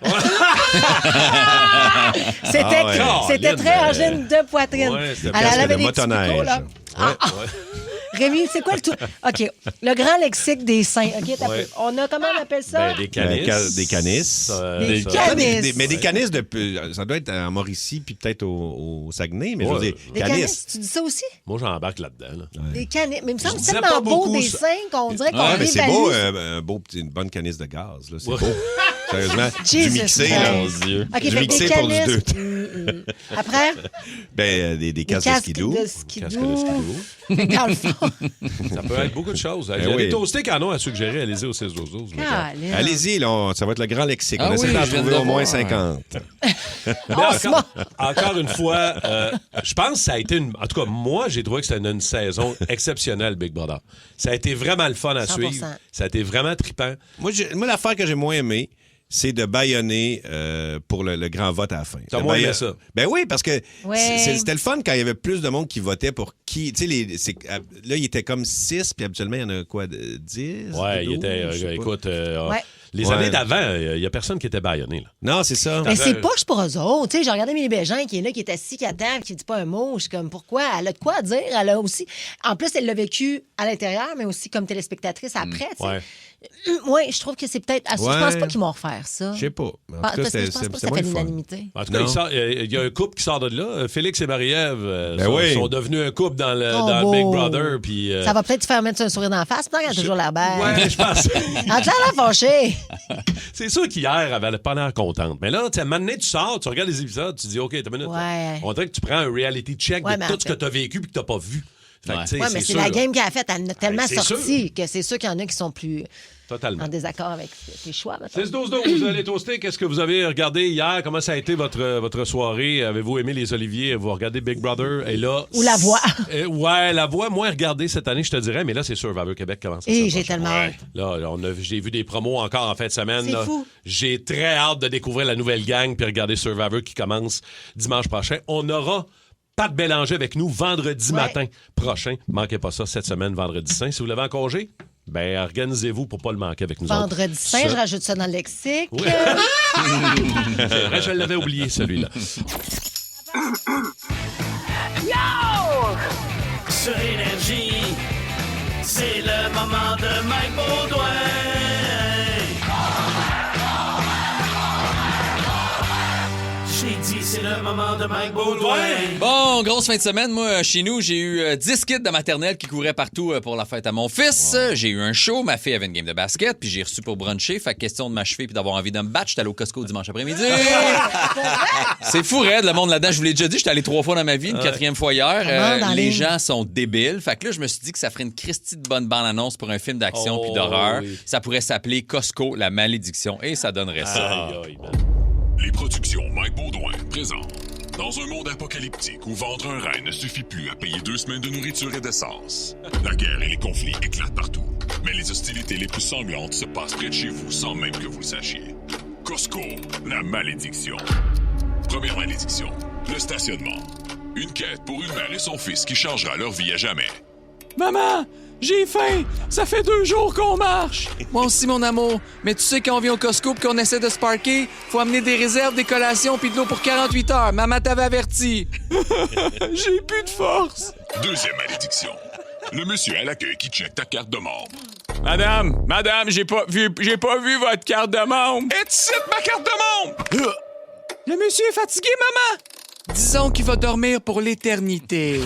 C'était très angine de poitrine. Elle avait des motoneiges. Rémi, c'est quoi le tout? OK. Le grand lexique des seins. OK, on a, comment on appelle ça? Des canisses. Des canisses. Mais des canisses, ça doit être en Mauricie puis peut-être au Saguenay, mais je veux dire, canisses. Tu dis ça aussi? Moi, j'embarque là-dedans. Des canisses. Mais il me semble tellement beau des seins qu'on dirait qu'on mais c'est révalue. beau, une bonne canisse de gaz. C'est beau. Sérieusement, Jesus du mixé, là. OK, Du mixé pour du deux. Après? Des casques de skidoo. Dans le fond. Ça peut être beaucoup de choses. Il y a des toastés canons à suggérer. Allez-y au 16-12-12. Allez-y, là, ça va être le grand lexique. On Ah essaie oui, d'en je viens trouver de au moins voir. 50. Encore une fois, je pense que ça a été en tout cas, moi, j'ai trouvé que c'était une saison exceptionnelle, Big Brother. Ça a été vraiment le fun à 100%. suivre. Ça a été vraiment trippant. Moi, l'affaire que j'ai moins aimée, c'est de bâillonner pour le grand vote à la fin. T'as moins aimé ça? Ben oui, parce que c'était le fun quand il y avait plus de monde qui votait pour qui. Tu sais, là, il était comme 6, puis habituellement, il y en a quoi, 10? Ouais, il était. Écoute, Les années d'avant, il n'y a personne qui était bâillonné. Là. Non, c'est ça. Mais c'est poche pour eux autres. Tu sais, j'ai regardé Amélie Bégin qui est là, qui est assis, qui attend, qui dit pas un mot. Je suis comme, pourquoi? Elle a de quoi dire. Elle a aussi... En plus, elle l'a vécu à l'intérieur, mais aussi comme téléspectatrice après. Oui, je trouve que c'est peut-être... Je pense pas qu'ils vont refaire ça. Je sais pas. Je pense pas que ça fait l'unanimité. En tout cas, il y a un couple qui sort de là. Félix et Marie-Ève sont devenus un couple dans le Big Brother. Puis, ça va peut-être te faire mettre un sourire dans la face, pendant qu'elle a toujours l'air belle. Ouais, je pense. Elle a l'air fâchée. C'est sûr qu'hier, elle avait pas l'air contente. Mais là, à un moment donné, tu sors, tu regardes les épisodes, tu dis, OK, t'as une minute. On dirait que tu prends un reality check de tout ce que tu as vécu et que tu n'as pas vu. Oui, mais c'est la game qu'elle a faite. Elle en a tellement sorti que c'est sûr qu'il y en a qui sont plus en désaccord avec ses choix. 6-12-12, vous allez toaster. Qu'est-ce que vous avez regardé hier? Comment ça a été votre soirée? Avez-vous aimé les Oliviers? Vous regardez Big Brother? Et là, ou La Voix? Ouais, La Voix, moins regardé cette année, je te dirais. Mais là, c'est Survivor Québec commence. Et j'ai tellement hâte. Là, j'ai vu des promos encore en fin de semaine. C'est fou. J'ai très hâte de découvrir la nouvelle gang puis regarder Survivor qui commence dimanche prochain. On aura Pat Bélanger avec nous vendredi matin prochain. Manquez pas ça cette semaine, vendredi saint. Si vous l'avez en congé, organisez-vous pour pas le manquer avec nous. Vendredi saint, je rajoute ça dans le lexique. Oui. C'est vrai, je l'avais oublié, celui-là. Yo! Sur Énergie, c'est le moment de Mike Baudouin. J'ai dit, c'est le moment de Mike Baudouin. Bon, grosse fin de semaine. Moi, chez nous, j'ai eu 10 kits de maternelle qui couraient partout pour la fête à mon fils. Wow. J'ai eu un show. Ma fille avait une game de basket. Puis j'ai reçu pour bruncher. Fait que question de m'achever puis d'avoir envie de me battre. J'étais allé au Costco dimanche après-midi. C'est fou, raide, le monde là-dedans. Je vous l'ai déjà dit, j'étais allé 3 fois dans ma vie, une 4e fois hier. Les gens sont débiles. Fait que là, je me suis dit que ça ferait une Christie de bonne bande-annonce pour un film d'action puis d'horreur. Oui. Ça pourrait s'appeler Costco, la malédiction. Et ça donnerait ça. Les productions Mike Baudouin présentent. Dans un monde apocalyptique où vendre un rein ne suffit plus à payer 2 semaines de nourriture et d'essence, la guerre et les conflits éclatent partout. Mais les hostilités les plus sanglantes se passent près de chez vous sans même que vous le sachiez. Costco, la malédiction. Première malédiction, le stationnement. Une quête pour une mère et son fils qui changera leur vie à jamais. Maman, j'ai faim! Ça fait 2 jours qu'on marche! Moi aussi, mon amour. Mais tu sais, quand on vient au Costco et qu'on essaie de se parquer, faut amener des réserves, des collations puis de l'eau pour 48 heures. Maman t'avait averti. J'ai plus de force. Deuxième malédiction. Le monsieur à l'accueil qui check ta carte de membre. Madame, j'ai pas vu votre carte de membre. Et tu cites ma carte de membre! Le monsieur est fatigué, maman. Disons qu'il va dormir pour l'éternité.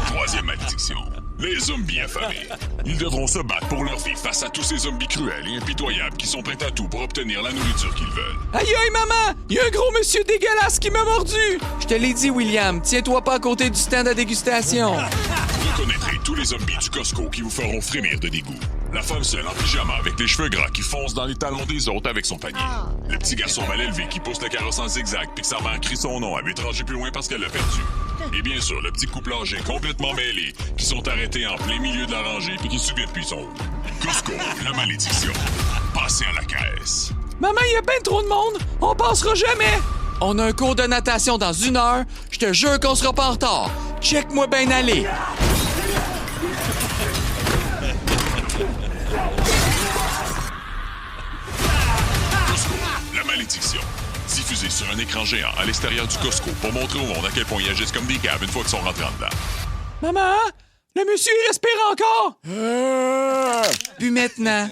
Troisième malédiction. Les zombies affamés. Ils devront se battre pour leur vie face à tous ces zombies cruels et impitoyables qui sont prêts à tout pour obtenir la nourriture qu'ils veulent. Aïe, maman! Il y a un gros monsieur dégueulasse qui m'a mordu! Je te l'ai dit, William. Tiens-toi pas à côté du stand à dégustation. Vous connaîtrez tous les zombies du Costco qui vous feront frémir de dégoût. La femme seule en pyjama avec les cheveux gras qui fonce dans les talons des autres avec son panier. Le petit garçon mal élevé qui pousse le carrosse en zigzag puis que sa mère crie son nom à 8 rangées plus loin parce qu'elle l'a perdu. Et bien sûr, le petit couple âgé complètement mêlé qui sont arrêtés en plein milieu de la rangée puis qui subissent depuis son. Costco, la malédiction. Passez à la caisse. Maman, il y a ben trop de monde. On passera jamais. On a un cours de natation dans 1 heure. Je te jure qu'on sera pas en retard. Check-moi ben aller. Costco, la malédiction. Diffusé sur un écran géant à l'extérieur du Costco pour montrer au monde à quel point ils agissent comme des caves une fois qu'ils sont rentrés en dedans. Maman, le monsieur il respire encore. Puis maintenant.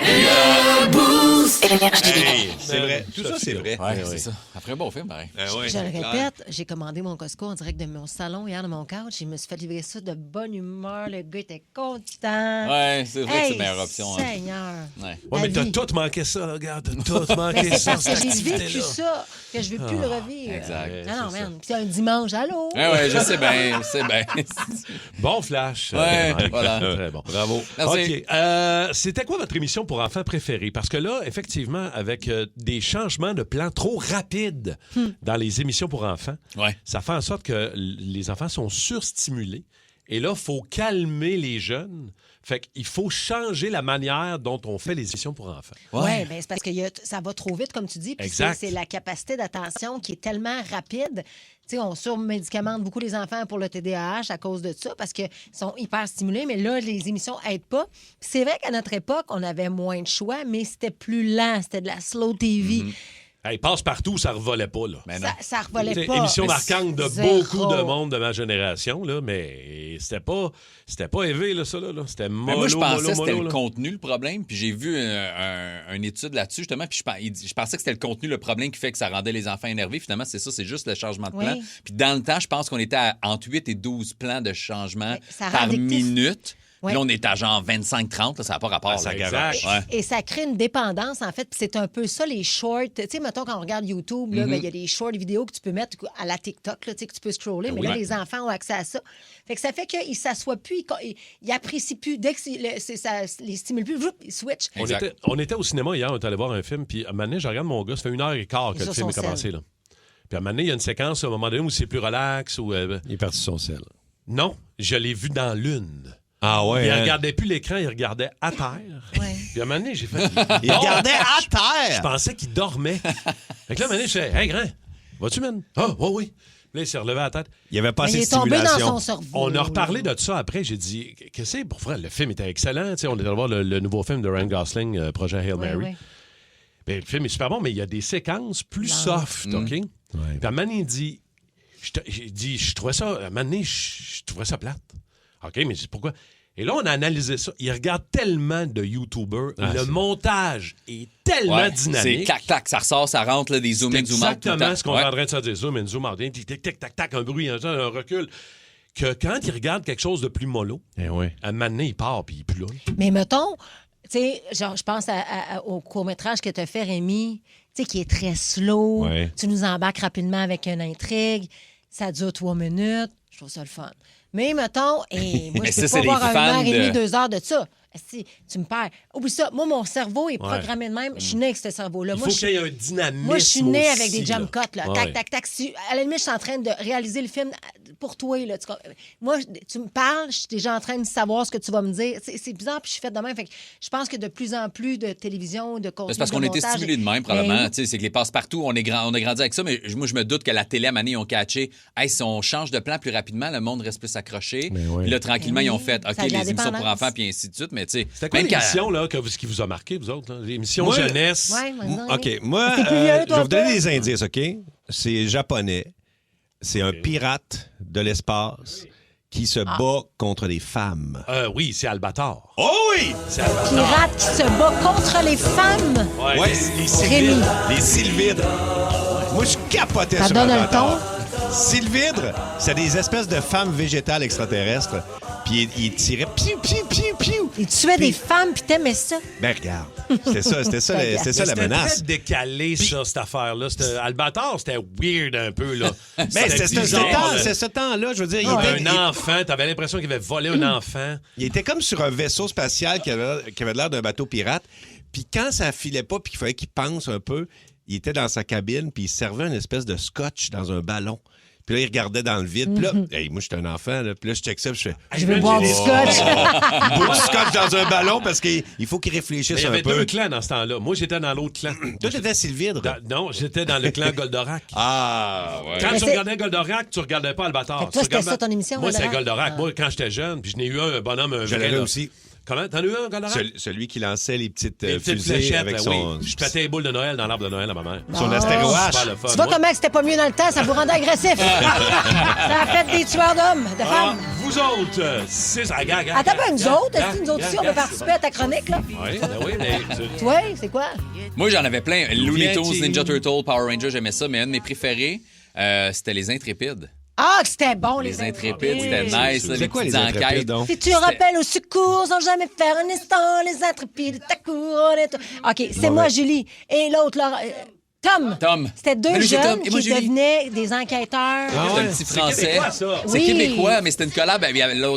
Le boost. Hey, c'est vrai. Tout ça, c'est vrai. Ouais, c'est ça. Après un bon film, pareil. Je le répète, j'ai commandé mon Costco en direct de mon salon hier, de mon couch. Je me suis fait livrer ça de bonne humeur. Le gars était content. Ouais, c'est vrai que c'est la meilleure option. Seigneur. Ouais, mais t'as tout manqué ça, là, regarde. T'as tout manqué ça. C'est parce que j'ai vécu ça, que je veux plus le revivre. Exact. Non, man. Puis c'est un dimanche, allô? Ouais, je sais bien, c'est bien. Bon flash. Ouais, voilà. Très bon. Bravo. Merci. OK. C'était quoi votre émission pour enfants préférée? Parce que là, effectivement, avec des changements de plan trop rapides dans les émissions pour enfants, ça fait en sorte que les enfants sont surstimulés Et là, il faut calmer les jeunes. Fait qu'il faut changer la manière dont on fait les émissions pour enfants. Oui, bien, c'est parce que ça va trop vite, comme tu dis. Puis c'est la capacité d'attention qui est tellement rapide. Tu sais, on surmédicamente beaucoup les enfants pour le TDAH à cause de ça, parce qu'ils sont hyper stimulés. Mais là, les émissions n'aident pas. C'est vrai qu'à notre époque, on avait moins de choix, mais c'était plus lent. C'était de la slow TV. Hey, Passe-Partout, ça revolait pas, là. Ça revolait pas. Émission marquante de beaucoup de monde de ma génération, là, mais c'était pas élevé, là, ça, là. C'était mollo, moi, je pensais que c'était mollo, le contenu, le problème, puis j'ai vu une étude là-dessus, justement, puis je pensais que c'était le contenu, le problème qui fait que ça rendait les enfants énervés. Finalement, c'est ça, c'est juste le changement de plan. Puis dans le temps, je pense qu'on était entre 8 et 12 plans de changement par minute. Ouais. Là, on est à genre 25-30, ça n'a pas rapport. Ça garoche. Et ça crée une dépendance, en fait. Puis c'est un peu ça, les shorts. Tu sais, mettons, quand on regarde YouTube, il y a des shorts vidéos que tu peux mettre à la TikTok, là, que tu peux scroller. Mais là, les enfants ont accès à ça. Fait que ça fait qu'ils ne s'assoient plus, ils n'apprécient plus. Dès que ça les stimule plus, ils switchent. On était au cinéma hier, on est allé voir un film, puis à un moment donné, je regarde mon gars, ça fait 1h15 que le film est commencé, là. Puis à un moment donné, il y a une séquence, à un moment donné, où c'est plus relax. Il est parti sur son sel. Non, je l'ai vu dans l'une. Ah ouais. Il regardait plus l'écran, il regardait à terre. Ouais. Puis à un moment donné, j'ai fait. Il regardait à terre! Je pensais qu'il dormait. Fait que là, à un moment donné, je fais Hey, grand, vas-tu, man? Ah, oui. Là, il s'est relevé à la tête. Il avait pas assez de stimulation. Il est tombé dans son cerveau. On a reparlé de ça après. J'ai dit qu'est-ce que c'est pour vrai? Le film était excellent. T'sais, on est allé voir le nouveau film de Ryan Gosling, Projet Hail Mary. Oui. Ben, le film est super bon, mais il y a des séquences plus soft, OK? Puis à un moment donné, il dit je trouvais ça. À un moment donné, je trouvais ça plate. OK, mais c'est pourquoi? Et là, on a analysé ça. Il regarde tellement de YouTubers. Le montage est tellement dynamique. C'est clac-clac, ça ressort, ça rentre, là, des zoom in, zoom out. C'est exactement ce qu'on est en train de se dire. Zoom in, zoom out. Tic-tac-tac, un bruit, un recul. Que quand il regarde quelque chose de plus mollo, à un moment donné, il part puis il est plus là. Mais mettons, tu sais, genre, je pense au court-métrage que tu as fait, Rémi, tu sais, qui est très slow. Ouais. Tu nous embarques rapidement avec une intrigue. Ça dure 3 minutes. Je trouve ça le fun. Mais mettons, moi, je peux pas voir 1h30, 2 heures de ça. Si, tu me perds. Oublie ça. Moi, mon cerveau est programmé de même. Je suis né avec ce cerveau-là. Il faut qu'il y ait un dynamisme. Moi, je suis né avec aussi, des jump cuts. Là. Tac, tac, tac. À la limite, je suis en train de réaliser le film pour toi. Là. Moi, tu me parles, je suis déjà en train de savoir ce que tu vas me dire. C'est bizarre, puis je suis faite de même. Fait que je pense que de plus en plus de télévision, de contenu, c'est parce qu'on était stimulés de même, probablement. C'est que les passe-partout, on a grandi avec ça, mais moi, je me doute que la télé, à Mané, ils ont catché. Hey, si on change de plan plus rapidement, le monde reste plus accroché. Puis là, tranquillement, ils ont fait OK, les émissions pour enfants, puis ainsi de suite. Mais tu sais, l'émission là, qui vous a marqué, vous autres? L'émission jeunesse. OK, moi, je vais vous donner des indices, OK? C'est japonais. C'est un pirate de l'espace qui se bat contre les femmes. Oui, c'est Albator. Oh oui! C'est Albator. Pirate qui se bat contre les femmes. Ouais, les sylvidres. Les sylvidres. Moi, je capotais sur Albator. Sylvidres, c'est des espèces de femmes végétales extraterrestres. Puis ils tiraient piou, piou, piou, piou. Ils tuaient des femmes, puis t'aimais ça. Ben, regarde. C'était ça la menace. C'était très décalé, ça, cette affaire-là. Albator, c'était weird un peu, là. C'est ce temps-là, je veux dire. Un enfant, t'avais l'impression qu'il avait volé un enfant. Il était comme sur un vaisseau spatial qui avait l'air d'un bateau pirate. Puis quand ça filait pas, puis qu'il fallait qu'il pense un peu, il était dans sa cabine, puis il servait une espèce de scotch dans un ballon. Puis là, il regardait dans le vide. Puis là, moi, j'étais un enfant. Là. Puis là, je check ça. Puis je fais. Je veux boire du scotch. Il boit du scotch dans un ballon parce qu'il faut qu'il réfléchisse un peu. Il y avait 2 clans dans ce temps-là. Moi, j'étais dans l'autre clan. Toi, t'étais Sylvidre. Non, j'étais dans le clan Goldorak. Ah, ouais. Quand tu regardais Goldorak, tu regardais pas Albator. Toi, c'était ça ton émission, moi, c'est Goldorak. Moi, quand j'étais jeune, puis je n'ai eu un bonhomme. Je l'avais aussi. Comment? T'en as eu un, Goldorak? Celui qui lançait les petites fusées fléchettes, avec son... Oui. Je pétais les boules de Noël dans l'arbre de Noël à ma mère. Son astéroïde. Tu vois comment c'était pas mieux dans le temps? Ça vous rendait agressif. Ça a fait des tueurs d'hommes, de femmes. Vous autres, c'est ça. Attends pas, nous autres. Est-ce que nous autres aussi, on peut participer à ta chronique, là? Oui, mais... Toi, c'est quoi? Moi, j'en avais plein. Looney Tunes, Ninja Turtle, Power Rangers, j'aimais ça. Mais un de mes préférés, c'était Les Intrépides. Ah, que c'était bon, les Intrépides. C'était nice. C'est quoi les Intrépides, donc? Si tu rappelles au secours sans jamais faire un instant, les Intrépides, ta couronne et tout. OK, c'est moi, Julie. Et l'autre, là... Tom. C'était deux Salut, c'est jeunes Tom. Et moi, qui Julie. devenaient des enquêteurs. C'est un petit français. C'est québécois, ça. C'est Oui. québécois, mais c'était une collab.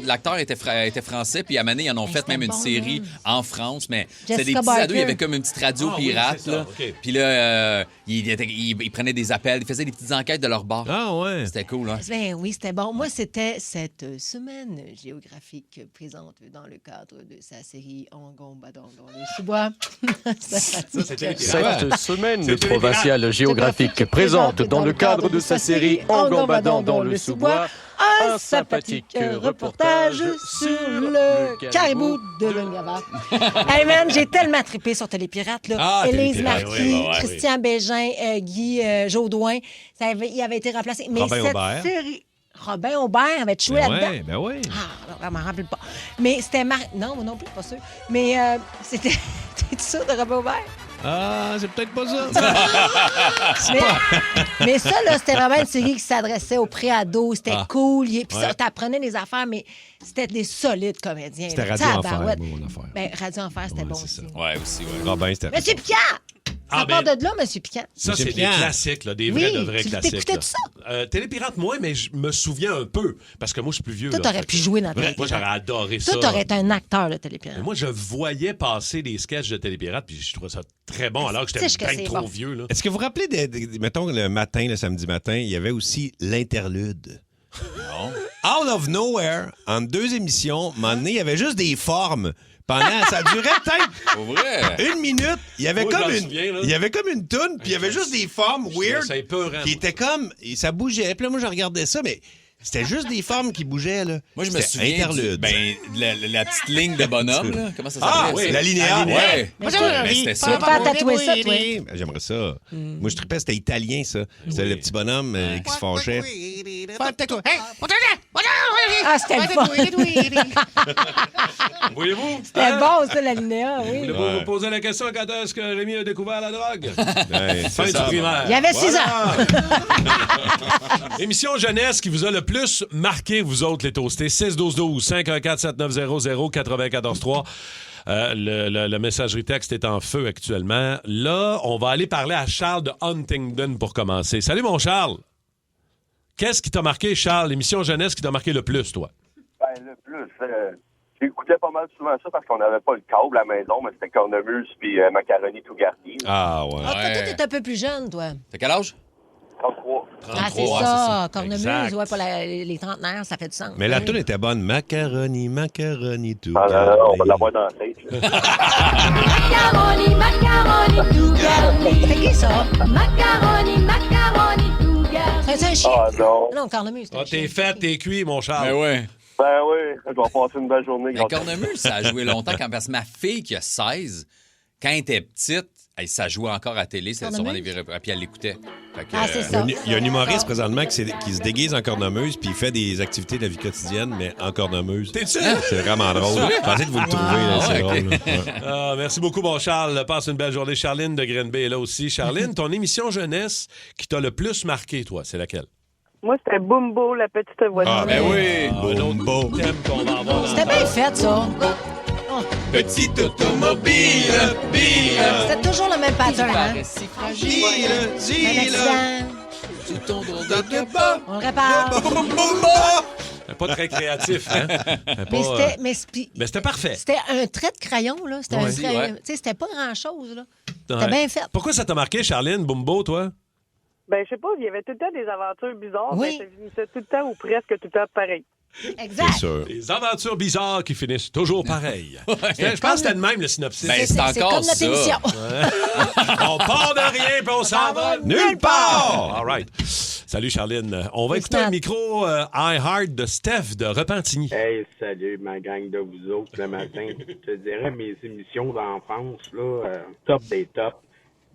L'acteur était français, puis à un moment donné, ils en ont fait même une série en France. Mais c'était des petits ados. Il y avait comme une petite radio pirate. c'est ça, là. OK. Puis là, ils prenaient des appels, ils faisaient des petites enquêtes de leur bar. Ah ouais. C'était cool, hein? Ben oui, c'était bon. Moi, c'était cette semaine géographique présente dans le cadre de sa série Ongon-Badon dans le sous-bois. C'était Cette semaine provinciale géographique présente dans le cadre de sa série Ongon-Badon dans le sous-bois un sympathique reportage sur le caribou de Lungava. Hey man, j'ai tellement trippé sur Télépirate. Là. Ah, Élise Télépirate, Marquis, oui. Christian Bégin, Guy Jodoin. Il avait été remplacé. Mais Robin cette Aubert. série... Robin Aubert avait joué là-dedans. Ben oui. Ah, je m'en rappelle pas. Mais c'était... Non, moi non plus, pas sûr. Mais c'était... T'es-tu sûr de Robin Aubert? Ah, c'est peut-être pas ça. mais ça, là, c'était vraiment une série qui s'adressait aux pré-ados. C'était cool. Puis ça, t'apprenais des affaires, mais c'était des solides comédiens. C'était là. Radio Enfer, Tabarouette. mon affaire. Ben, Radio Enfer, c'était bon c'est aussi. ça. Ouais, aussi, ouais. Robin, c'était... Monsieur Piquant! À part de là, Monsieur Piquant. Ça, c'est des classiques, là, des vrais de vrais classiques. T'écoutais là. tout ça? Télépirate, moi, mais je me souviens un peu, parce que moi, je suis plus vieux. Toi, là, t'aurais fait pu que- jouer dans Vrai, Télépirate. Moi, j'aurais adoré ça. Toi, t'aurais été un acteur de Télépirate. Mais moi, je voyais passer des sketchs de Télépirate, puis je trouvais ça très bon, alors que Tu sais j'étais que bien c'est trop bon. vieux. Là. Est-ce que vous vous rappelez, mettons, le matin, le samedi matin, il y avait aussi l'interlude. Out of nowhere, en 2 émissions, à un moment donné, il y avait juste des formes. Ça durait peut-être Pour vrai? 1 minute. Il y avait Moi, comme je m'en une, souviens, là. il y avait comme une toune, puis il y avait juste des formes weird C'est épeurant, qui moi. étaient comme, et ça bougeait. Puis là, moi, je regardais ça, mais c'était juste des formes qui bougeaient là. Moi, je me C'était souviens interlude. la petite ligne de bonhomme, là. Comment ça s'appelle? Ah oui, la linéaire. Ouais. Mais C'était ça. pas tatouer ça, toi. J'aimerais ça. Moi, je trippais, c'était italien, ça. C'était le petit bonhomme qui se fâchait. Ah, c'était le fun. Voyez-vous? C'était bon, ça, la linéa, oui. Voulez-vous vous poser la question quand est-ce que Rémi a découvert la drogue? Ouais, Fin c'est du ça. primaire. Il y avait 6 ans. Émission jeunesse qui vous a le plus marqué, vous autres, les toastés. 6-12-12, 514-7900-943. La messagerie texte est en feu actuellement. Là, on va aller parler à Charles de Huntingdon pour commencer. Salut, mon Charles. Qu'est-ce qui t'a marqué, Charles? L'émission jeunesse qui t'a marqué le plus, toi? Ben, le plus, j'écoutais pas mal souvent ça parce qu'on n'avait pas le câble à la maison, mais c'était cornemuse puis macaroni tout garni. Ah, ouais. Ah, toi, t'es un peu plus jeune, toi. T'as quel âge? 33. Ah, c'est ça. Cornemuse, ouais, pour les trentenaires, ça fait du sens. Mais la toune était bonne. Macaroni, macaroni, tout. Ah, non, on va l'avoir dans la tête. Macaroni, macaroni, tout garni. C'est qui, ça? Macaroni, macaroni, tout garni. C'est un chien. Ah, non. Non, cornemuse, c'est Ah, un chien. t'es fait, t'es cuit, mon Charles. Ben ouais. Ben oui, je vais passer une belle journée. Mais cornemuse, ça a joué longtemps quand parce que ma fille qui a 16, quand elle était petite, ça jouait encore à la télé, c'est sûrement des puis elle l'écoutait. Fait que, Ah, c'est ça. Il y a un humoriste présentement qui se déguise en cornemuse puis il fait des activités de la vie quotidienne, mais en cornemuse. T'es sûr? C'est vraiment drôle. Je pensais que vous le trouvez. Là, c'est ok. drôle. Là. Ouais. Ah, merci beaucoup, mon Charles. Passe une belle journée. Charline de Green Bay est là aussi. Charline, ton émission jeunesse qui t'a le plus marqué, toi, c'est laquelle? Moi, c'était Bumbo, la petite voiture. Ah, ben oui! Un autre thème qu'on va avoir. C'était bien fait, ça. Petite automobile, C'était toujours le même pattern, hein? si fragile, Un accident. tu tombes de bas. On le répare. Pas très créatif, hein? Mais c'était... Mais c'était parfait. C'était un trait de crayon, là. C'était Ouais. un trait... Ouais. Tu sais, c'était pas grand-chose, là. C'était Ouais. bien fait. Pourquoi ça t'a marqué, Charline, Bumbo, toi? Ben, je sais pas, il y avait tout le temps des aventures bizarres, Oui. mais ça finissait tout le temps ou presque tout le temps pareil. Exact. sûr. Des aventures bizarres qui finissent toujours pareil. Je pense que c'était de même, le synopsis. Ben, c'est C'est encore comme notre ça. émission. On part de rien, puis on s'en va Nulle part! All right. Salut, Charline. On va Salut, écouter un Snap. micro iHeart de Steph de Repentigny. Hey, salut ma gang de vous autres le matin. Je te dirais mes émissions d'enfance, là, top des tops,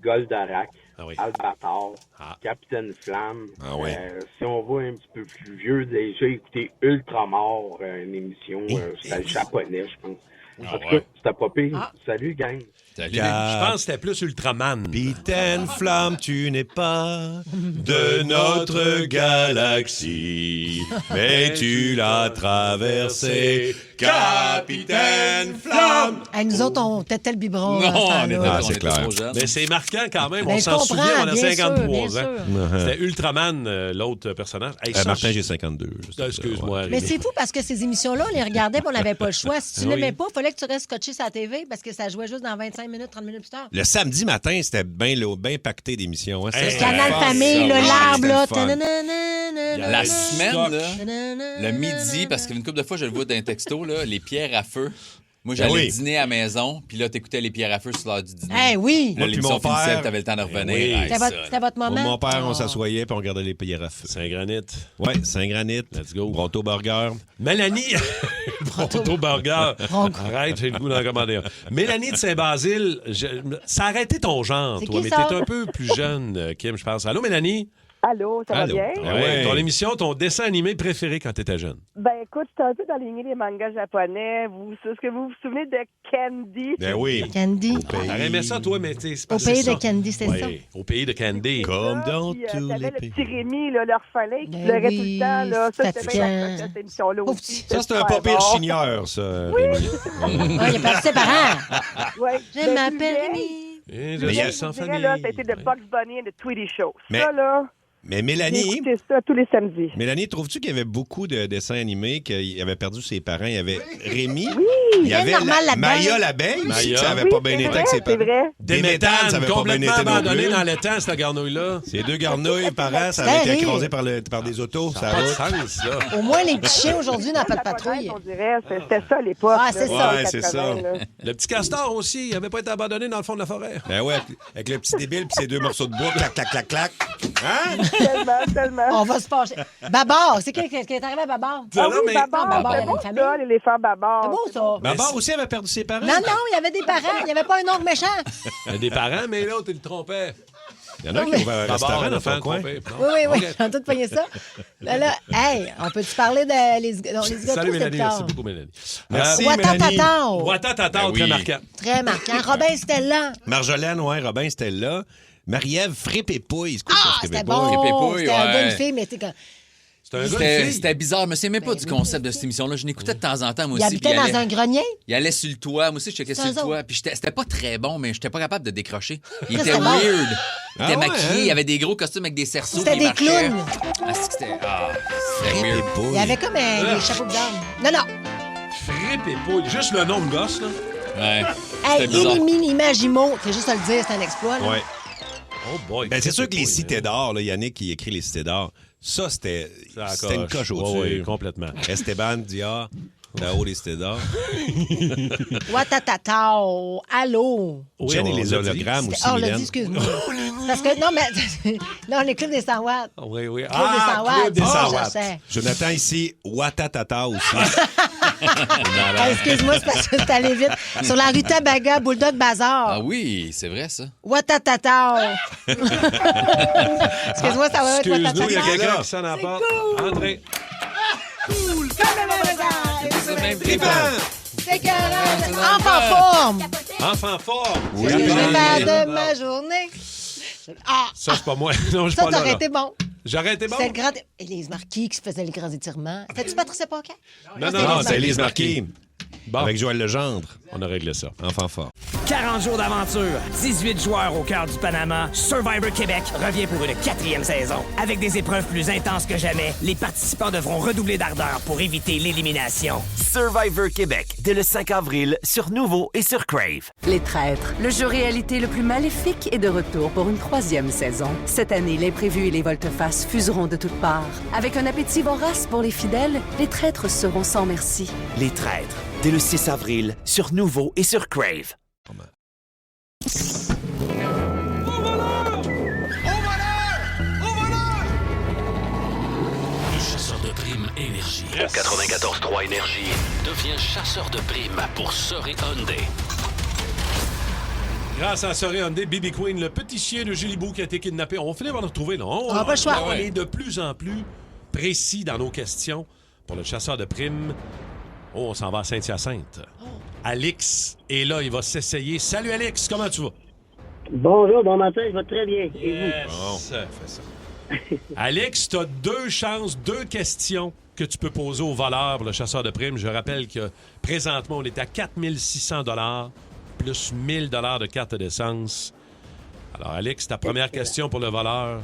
Goldorak, Ah oui. Albator, Ah. Capitaine Flamme. Ah oui. Si on va un petit peu plus vieux, déjà écouté Ultramar, une émission, c'était le japonais, je pense. En tout cas, c'était pas pire. Salut gang. Salut. Je pense que c'était plus Ultraman. Capitaine Flamme, tu n'es pas de notre galaxie, mais tu l'as traversée Capitaine Flamme! Hey, nous autres, on tétait le biberon. Non, à ce on était temps-là. on était trop jeunes. Mais c'est marquant quand même. Ben, On je s'en comprends, souvient, on a bien 53 sûr, bien ans. sûr. C'était Ultraman, l'autre personnage. Hey, ça, Martin, j'ai 52. Excuse-moi. Mais Rémi. c'est fou parce que ces émissions-là, on les regardait et on n'avait pas le choix. Si tu Oui. l'aimais pas, il fallait que tu restes scotché sur la TV parce que ça jouait juste dans 25 minutes, 30 minutes plus tard. Le samedi matin, c'était bien pacté d'émissions. Hein. Hey, C'était Canal fun, Famille, ça. le larbe, là. C'était le fun. La semaine, là, Le le midi, parce qu'une couple de fois, je le vois dans un texto, là, les pierres à feu. Moi, Ben j'allais oui. dîner à la maison, puis là, t'écoutais les pierres à feu sur l'heure du dîner. Eh oui! Là, Moi, puis l'émission mon père- finissait, t'avais le temps de revenir. oui. Hey, C'était ça, c'était votre moment? Mon père, on Oh. s'assoyait puis on regardait les pierres à feu. Saint-Granit. Oui, Saint-Granit. Let's go. Bronto Burger. Mélanie. Bronto Burger. Arrête, j'ai le goût d'en commander un. Mélanie de Saint-Basile, ça a arrêté ton genre, C'est toi. qui Mais ça? t'es un peu plus jeune, Kim, je pense. Allô, Mélanie? Allô, ça Allô. va bien? Ouais. Ouais. Ton émission, ton dessin animé préféré quand t'étais jeune? Ben écoute, j'étais un peu dans les lignées des mangas japonais. Est-ce que vous vous souvenez de Candy? Ben oui. Candy. T'aurais aimé ça, toi, mais tu sais, c'est pas Au pays ça. de Candy, c'était Ouais, ça. au pays de Candy. Comme dans Puis, tous t'avais les le pays. petit Rémi, là, l'orphelin, qui Ben pleurait oui, tout le temps. Là. Ça, c'est c'était bien fatigant. cette émission-là Pauvre aussi. petit. Ça, c'est un pas pire chigneur, ça, Rémi. Ouais, il a perdu ses parents. Ouais. Je Mais m'appelle plus Rémi. Et Mais je il y a- suis je sans dirais, famille. là, ça a été de Bugs Bunny et de Tweety Show. Mais- Ça, là, Mais j'ai Mélanie, écouté ça tous les samedis. Mélanie, trouves-tu qu'il y avait beaucoup de dessins animés, qu'il avait perdu ses parents? Il y avait Rémi, Oui, il y avait normal là-dedans. Maya l'abeille, aussi, Maya. que ça avait oui, pas bien c'est été vrai, avec ses c'est parents. vrai. Des méthanes, ça avait pas bien complètement été non abandonné plus. dans le temps, cette garnouille-là. Ces deux garnouilles par an, ça C'était avait été rire. écrasé par des autos. Ça Ça n'a pas de route. sens, là. Au moins, les petits chiens aujourd'hui n'ont pas de patrouille. On dirait, c'était ça à l'époque. Ah, c'est là, ça. les Ouais, c'est 80, ça. là. Le petit castor aussi, il n'avait pas été abandonné dans le fond de la forêt. Ben ouais, avec le petit débile puis ses deux morceaux de bois, clac, clac, clac, clac. Hein? Tellement, tellement. On va se pencher. Babar, c'est qui est arrivé à Babar? Ah Non, oui, mais- Babar, Babar, il y c'est avait beau, une famille. ça, l'éléphant Babar. C'est beau, ça. Babar aussi avait perdu ses parents. Non, non, il y avait des parents. Il n'y avait pas un oncle méchant. Il y a des parents, mais l'autre, il le trompait. Il y en a un qui a ouvert un restaurant dans ton coin. trompé. Oui, oui, oui. Ok. On a tout pogné ça. Là, hey, on peut-tu parler de les non, les gars, Salut, c'est Mélanie. plus Merci tard. beaucoup, Mélanie. Merci, Ouattatatou. Ouattatatou, Ben très oui. marquant. Très marquant. Robin, c'était là. Marjolaine, ouais, Robin, c'était là. Marie-Ève, Frippe et Pouille. C'est quoi ça, Ah, Frippe et c'était Pouille? Frippe et bon. Pouille, C'était un gars, ouais. une fille, mais c'était comme... C'est un gars de C'était fille. c'était bizarre. Je me souviens même pas Ben du oui, concept de c'est cette émission-là. Je l'écoutais de temps en temps, moi Il aussi. habitait puis dans un grenier. Il allait sur le toit. Moi aussi, je checkais C'est sur le eux toit. Puis c'était pas très bon, mais j'étais pas capable de décrocher. Il était C'était bon. weird. Il Ah était ouais, maquillé. hein? Il y avait des gros costumes avec des cerceaux. C'était puis il des marchait. clowns. Ah, c'était Frippe weird. et Pouille. Il y avait comme des chapeaux de dame. Non, non. Frippe et Pouille. Juste le nom de gosse, là. Ouais. Hey, C'était bizarre. Mini Magimo. C'est juste à le dire, c'est un exploit. là. Ouais. Oh boy. Ben, c'est sûr que les Frippe et Pouille, cités d'or, là, Yannick qui écrit les cités d'or, ça, c'était une coche au-dessus. Oui, complètement. Esteban Dia, là-haut les cités d'or. Ouattatatou. Allô. Oui, Jen et on les l'a dit. hologrammes aussi, Oh, on l'a Mylène. dit, excuse-moi. Parce que, non, mais... non, les clubs des 100 watts. Oui, oui. Club des 100 watts. Club des 100 Ah, watts. je sais. Jonathan ici, Ouattatata aussi. Ah, excuse-moi, c'est parce que c'est allé vite. Sur la rue Tabaga, Bulldog Bazar. Ah oui, c'est vrai, ça. Ouattatatou. Excuse-moi, ça va être Excuse-nous, il y a Ouattatatou. quelqu'un qui sonne à la porte. André. C'est même C'est que enfant forme. Enfant fort. C'est ce que je vais faire de ma journée. Ah, Ça, c'est pas moi. Non, je suis ça, pas là. t'aurais là. été bon. J'aurais été bon. C'est le grand... Élise Marquis qui faisait les grands étirements. Fais-tu Patricia Paquin? Non, Non, c'est Élise Marquis. Bon, Avec Joël Legendre. on a réglé ça. Enfant fort. 40 jours d'aventure, 18 joueurs au cœur du Panama, Survivor Québec revient pour une 4e saison. Avec des épreuves plus intenses que jamais, les participants devront redoubler d'ardeur pour éviter l'élimination. Survivor Québec, dès le 5 avril, sur Nouveau et sur Crave. Les Traîtres, le jeu réalité le plus maléfique est de retour pour une 3e saison. Cette année, l'imprévu et les volte-face fuseront de toutes parts. Avec un appétit vorace pour les fidèles, les traîtres seront sans merci. Les Traîtres, dès le 6 avril, sur Nouveau et sur Crave. Le chasseur de primes Énergie. Au 94.3 Énergie devient chasseur de primes pour Sœur et Hyundai. Grâce à Sœur et Hyundai, Baby Queen, le petit chien de Julie Bou qui a été kidnappé, on finit par le retrouver, non? On n'a pas le choix. On est de plus en plus précis dans nos questions pour le chasseur de primes. Oh, on s'en va à Saint-Hyacinthe. Alix est là, il va s'essayer. Salut Alix, comment tu vas? Bonjour, bon matin, je vais très bien. Et vous? Ça fait ça. Alex, tu as 2 chances, 2 questions que tu peux poser au voleur pour le chasseur de primes. Je rappelle que présentement, on est à 4 600 $ plus 1 000 $ de carte d'essence. Alors, Alex, ta première question pour le voleur.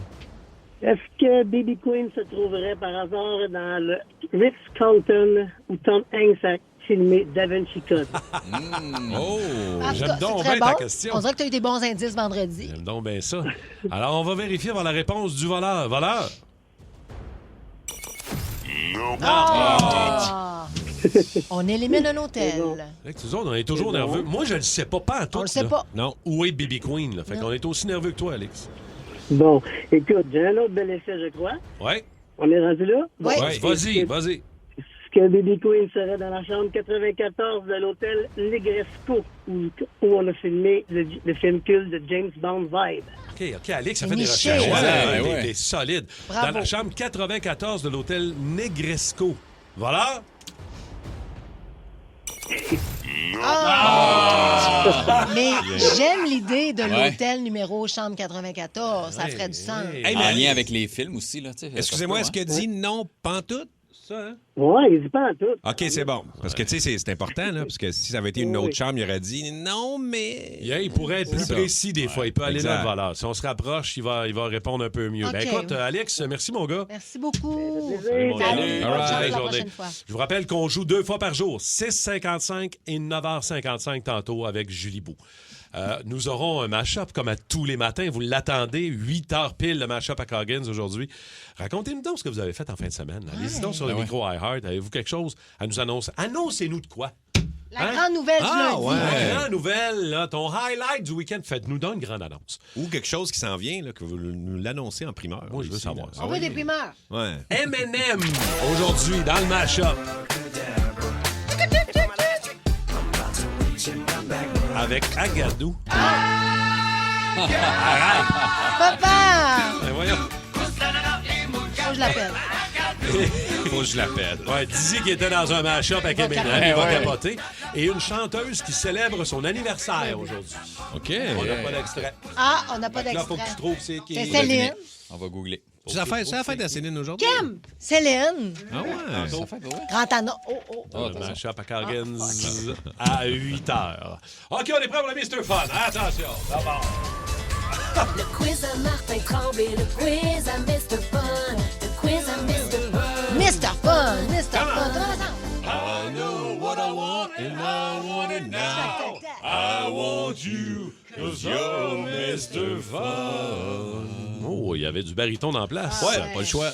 Est-ce que Baby Queen se trouverait par hasard dans le Ritz-Carlton où Tom Hanks a filmé Da Vinci Code? Oh, En tout j'aime cas, donc c'est très bien ta bon. question. On dirait que tu as eu des bons indices vendredi. J'aime donc bien ça. Alors, on va vérifier voir la réponse du voleur. Voleur? Ah! On élimine un hôtel. Nous autres, on est toujours nerveux. Moi, je le sais pas en tout. On le sait pas. Non. Où est Baby Queen? Là? Fait qu'on est aussi nerveux que toi, Alex. Bon, écoute, j'ai un autre bel essai, je crois. Ouais. On est rendu là? Bon, Ouais, vas-y. Est-ce que Baby Queen serait dans la chambre 94 de l'hôtel Negresco où on a filmé le film culte de James Bond Vibe? OK, Alex, ça C'est fait des niché, recherches. hein? Ouais, Ouais. t'es solide. Bravo. Dans la chambre 94 de l'hôtel Negresco. Voilà. Mais j'aime l'idée de Ouais. l'hôtel numéro chambre 94. Ça ferait du sens. En lien avec les films aussi, là, tu sais. Excusez-moi, est-ce que que dit non, pantoute? Ça, hein? Ouais, il dit pas en tout. OK, c'est bon. Parce que, tu sais, c'est important, là. Parce que si ça avait été une autre chambre, il aurait dit non, mais. Yeah, il pourrait être plus C'est ça. précis des fois. Il peut aller exact. là, le voleur. Si on se rapproche, il va répondre un peu mieux. Ben OK. écoute, Alex, merci, mon gars. Merci beaucoup. Salut, mon gars. Salut. Bonne All chance right. la Journée. prochaine fois. Je vous rappelle qu'on joue 2 fois par jour, 6h55 et 9h55 tantôt avec Julie Bou. Nous aurons un mash-up comme à tous les matins. Vous l'attendez, 8h pile, le mash-up à Coggins aujourd'hui. Racontez-nous donc ce que vous avez fait en fin de semaine. Allez-y donc sur le micro iHeart. Avez-vous quelque chose à nous annoncer? Annoncez-nous de quoi? La grande nouvelle du lundi. La grande nouvelle, là, ton highlight du week-end. Faites-nous donc une grande annonce. Ou quelque chose qui s'en vient, là, que vous nous l'annoncez en primeur. Moi, je veux savoir. On veut des primeurs. Ouais. M&M, aujourd'hui, dans le mash-up. Avec Agadou. Arrête! Papa! Ben voyons. Faut que je l'appelle. Faut que je l'appelle. Ouais, Dizzy qui était dans un mash-up avec Eminem, capoter. il va capoter. Et une chanteuse qui célèbre son anniversaire aujourd'hui. OK. On n'a pas d'extrait. Ah, on n'a pas Là, d'extrait. faut que tu trouves c'est qui. C'est Céline. On va googler. C'est la fête à Céline aujourd'hui? Kim! Céline. Ah ouais. Ça fait, ouais. Grand annonce. Oh. Le mash-up à Coggins à 8h. OK, on est prêt pour le Mr. Fun. Attention, d'abord. Le quiz à Martin Tremblay, le quiz à Mr. Fun, le quiz à Mr. Fun. Mr. Fun, Mr. Fun. I know what I want and I want it now. I want you, 'cause you're Mr. Fun. Oh, il y avait du baryton en place. Ah, Pas le choix.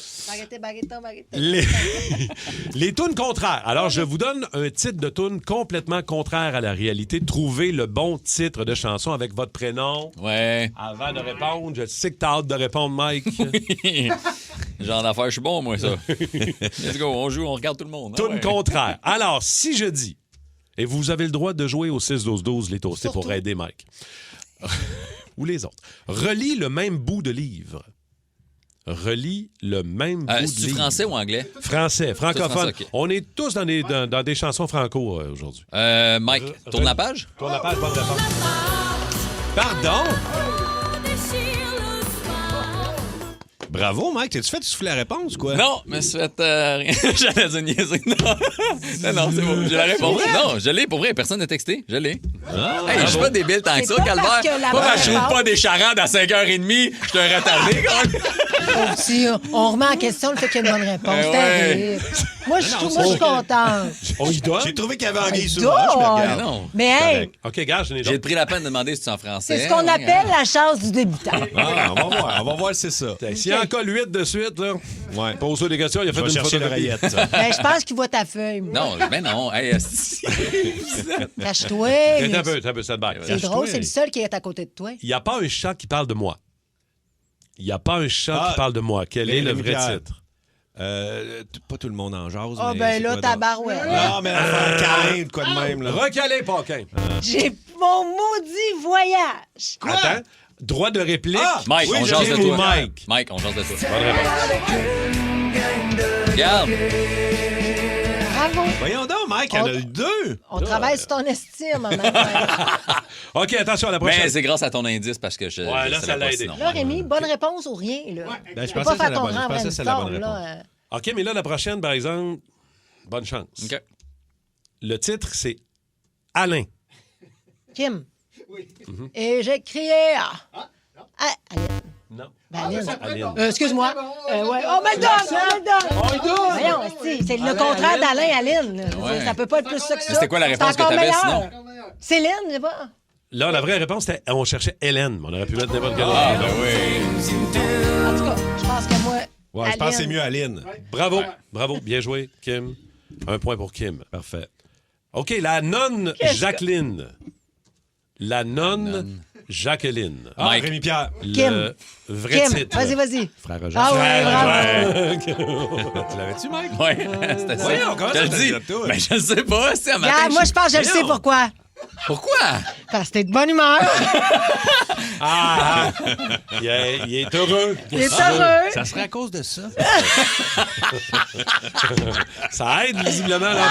Baguette. Les tunes contraires. Alors, je vous donne un titre de tune complètement contraire à la réalité. Trouvez le bon titre de chanson avec votre prénom. Ouais. Avant de répondre, je sais que t'as hâte de répondre, Mike. Genre d'affaires, je suis bon, moi, ça. Let's go, on joue, on regarde tout le monde. Tune contraire. Alors, si je dis, et vous avez le droit de jouer au 6-12-12, les toastés, pour aider Mike. Ou les autres. Relis le même bout de livre. Relis le même bout de C'est-tu livre. français ou anglais? Français, francophone. Français, ok. On est tous dans des chansons franco aujourd'hui. Mike, tourne la page? Tourne la page, bonne réponse. Pardon? Bravo, Mike. T'as-tu fait souffler la réponse, quoi? Non, mais c'est fait rien. J'allais dire niaiser. Non, c'est bon. J'ai la réponse. Non, je l'ai pour vrai. Personne n'a texté. Je l'ai. Hey, je suis pas débile tant que ça, C'est pas Calvaire. parce que la Pas parce que je bonne trouve pas des charades à 5h30. Je suis un retardé, quand Si on remet en question le fait qu'il y a une bonne réponse. Eh C'est ouais. terrible. Moi, je suis contente. On y donne? J'ai trouvé qu'il y avait anguille sous donne. roche, mais regarde. Non. Mais hey, OK, gars, je n'ai J'ai pris la peine de demander si c'est en français. c'est ce qu'on appelle la chance du débutant. Ah, on va voir si c'est ça. S'il en colle 8 de suite, là, pose-toi des questions, il a fait Je vais une chercher photographie. l'oreillette. Ben, je pense qu'il voit ta feuille. moi. Non, mais non. Hey, Cache-toi. T'as un peu, ça te baille. C'est drôle, c'est le seul qui est à côté de toi. Il n'y a pas un chant qui parle de moi. Il n'y a pas un chant qui parle de moi. Quel est le vrai Pierre. titre? Pas tout le monde en jase. Ah, mais ben c'est là, quoi tabarouette. Non, mais Cain, quoi de même, là. Recalé, Paquin. J'ai mon maudit voyage. Attends. Droit de réplique. Mike, Oui, on jase de Jim ou toi. Mike. Mike, on jase de toi. Bonne réponse. Regarde. Bravo. Voyons donc, Mike, il y en a eu 2. On travaille sur ton estime, maman. OK, attention à la prochaine. Mais c'est grâce à ton indice parce que là, ça l'a aidé. Là, Rémi, bonne réponse ou rien, là. Ben, je Faut pensais pas que faire c'était ton la bonne- grand je pensais que c'était la bonne brainstorm, là. OK, mais là, la prochaine, par exemple, bonne chance. OK. Le titre, c'est Alain. Kim. Oui. Et j'ai crié. Aline. Non. Ben, Aline. Aline. Excuse-moi. Ouais. Oh, Meldon! Voyons, c'est le contraire d'Alain, Aline. Ouais. Ça peut pas être plus ça que ça. Mais c'était quoi la réponse C'est encore que t'avais, meilleur. sinon? Céline, je sais pas. Là, la vraie réponse, c'était on cherchait Hélène. On aurait pu mettre n'importe quelle autre. Ah, ben oui. En tout cas, je pense que moi. Ouais, je pense que c'est mieux Aline. Bravo. Bravo. Bien joué, Kim. 1 point pour Kim. Parfait. OK, la nonne Jacqueline. La nonne Jacqueline. Mike. Rémi Pierre. Le Kim. vrai Kim, titre. vas-y. Frère Roger. Ah ouais, bravo. Tu l'avais-tu, Mike? Oui, c'était ça. Voyons, comment je ça le dis. fait tout? Mais je ne sais pas. C'est un matin. Regarde, moi, je pense que je le sais pourquoi. Pourquoi? Parce que t'es de bonne humeur. Ah! Il est heureux. Il est heureux. Ça serait à cause de ça. Ça aide, visiblement, là.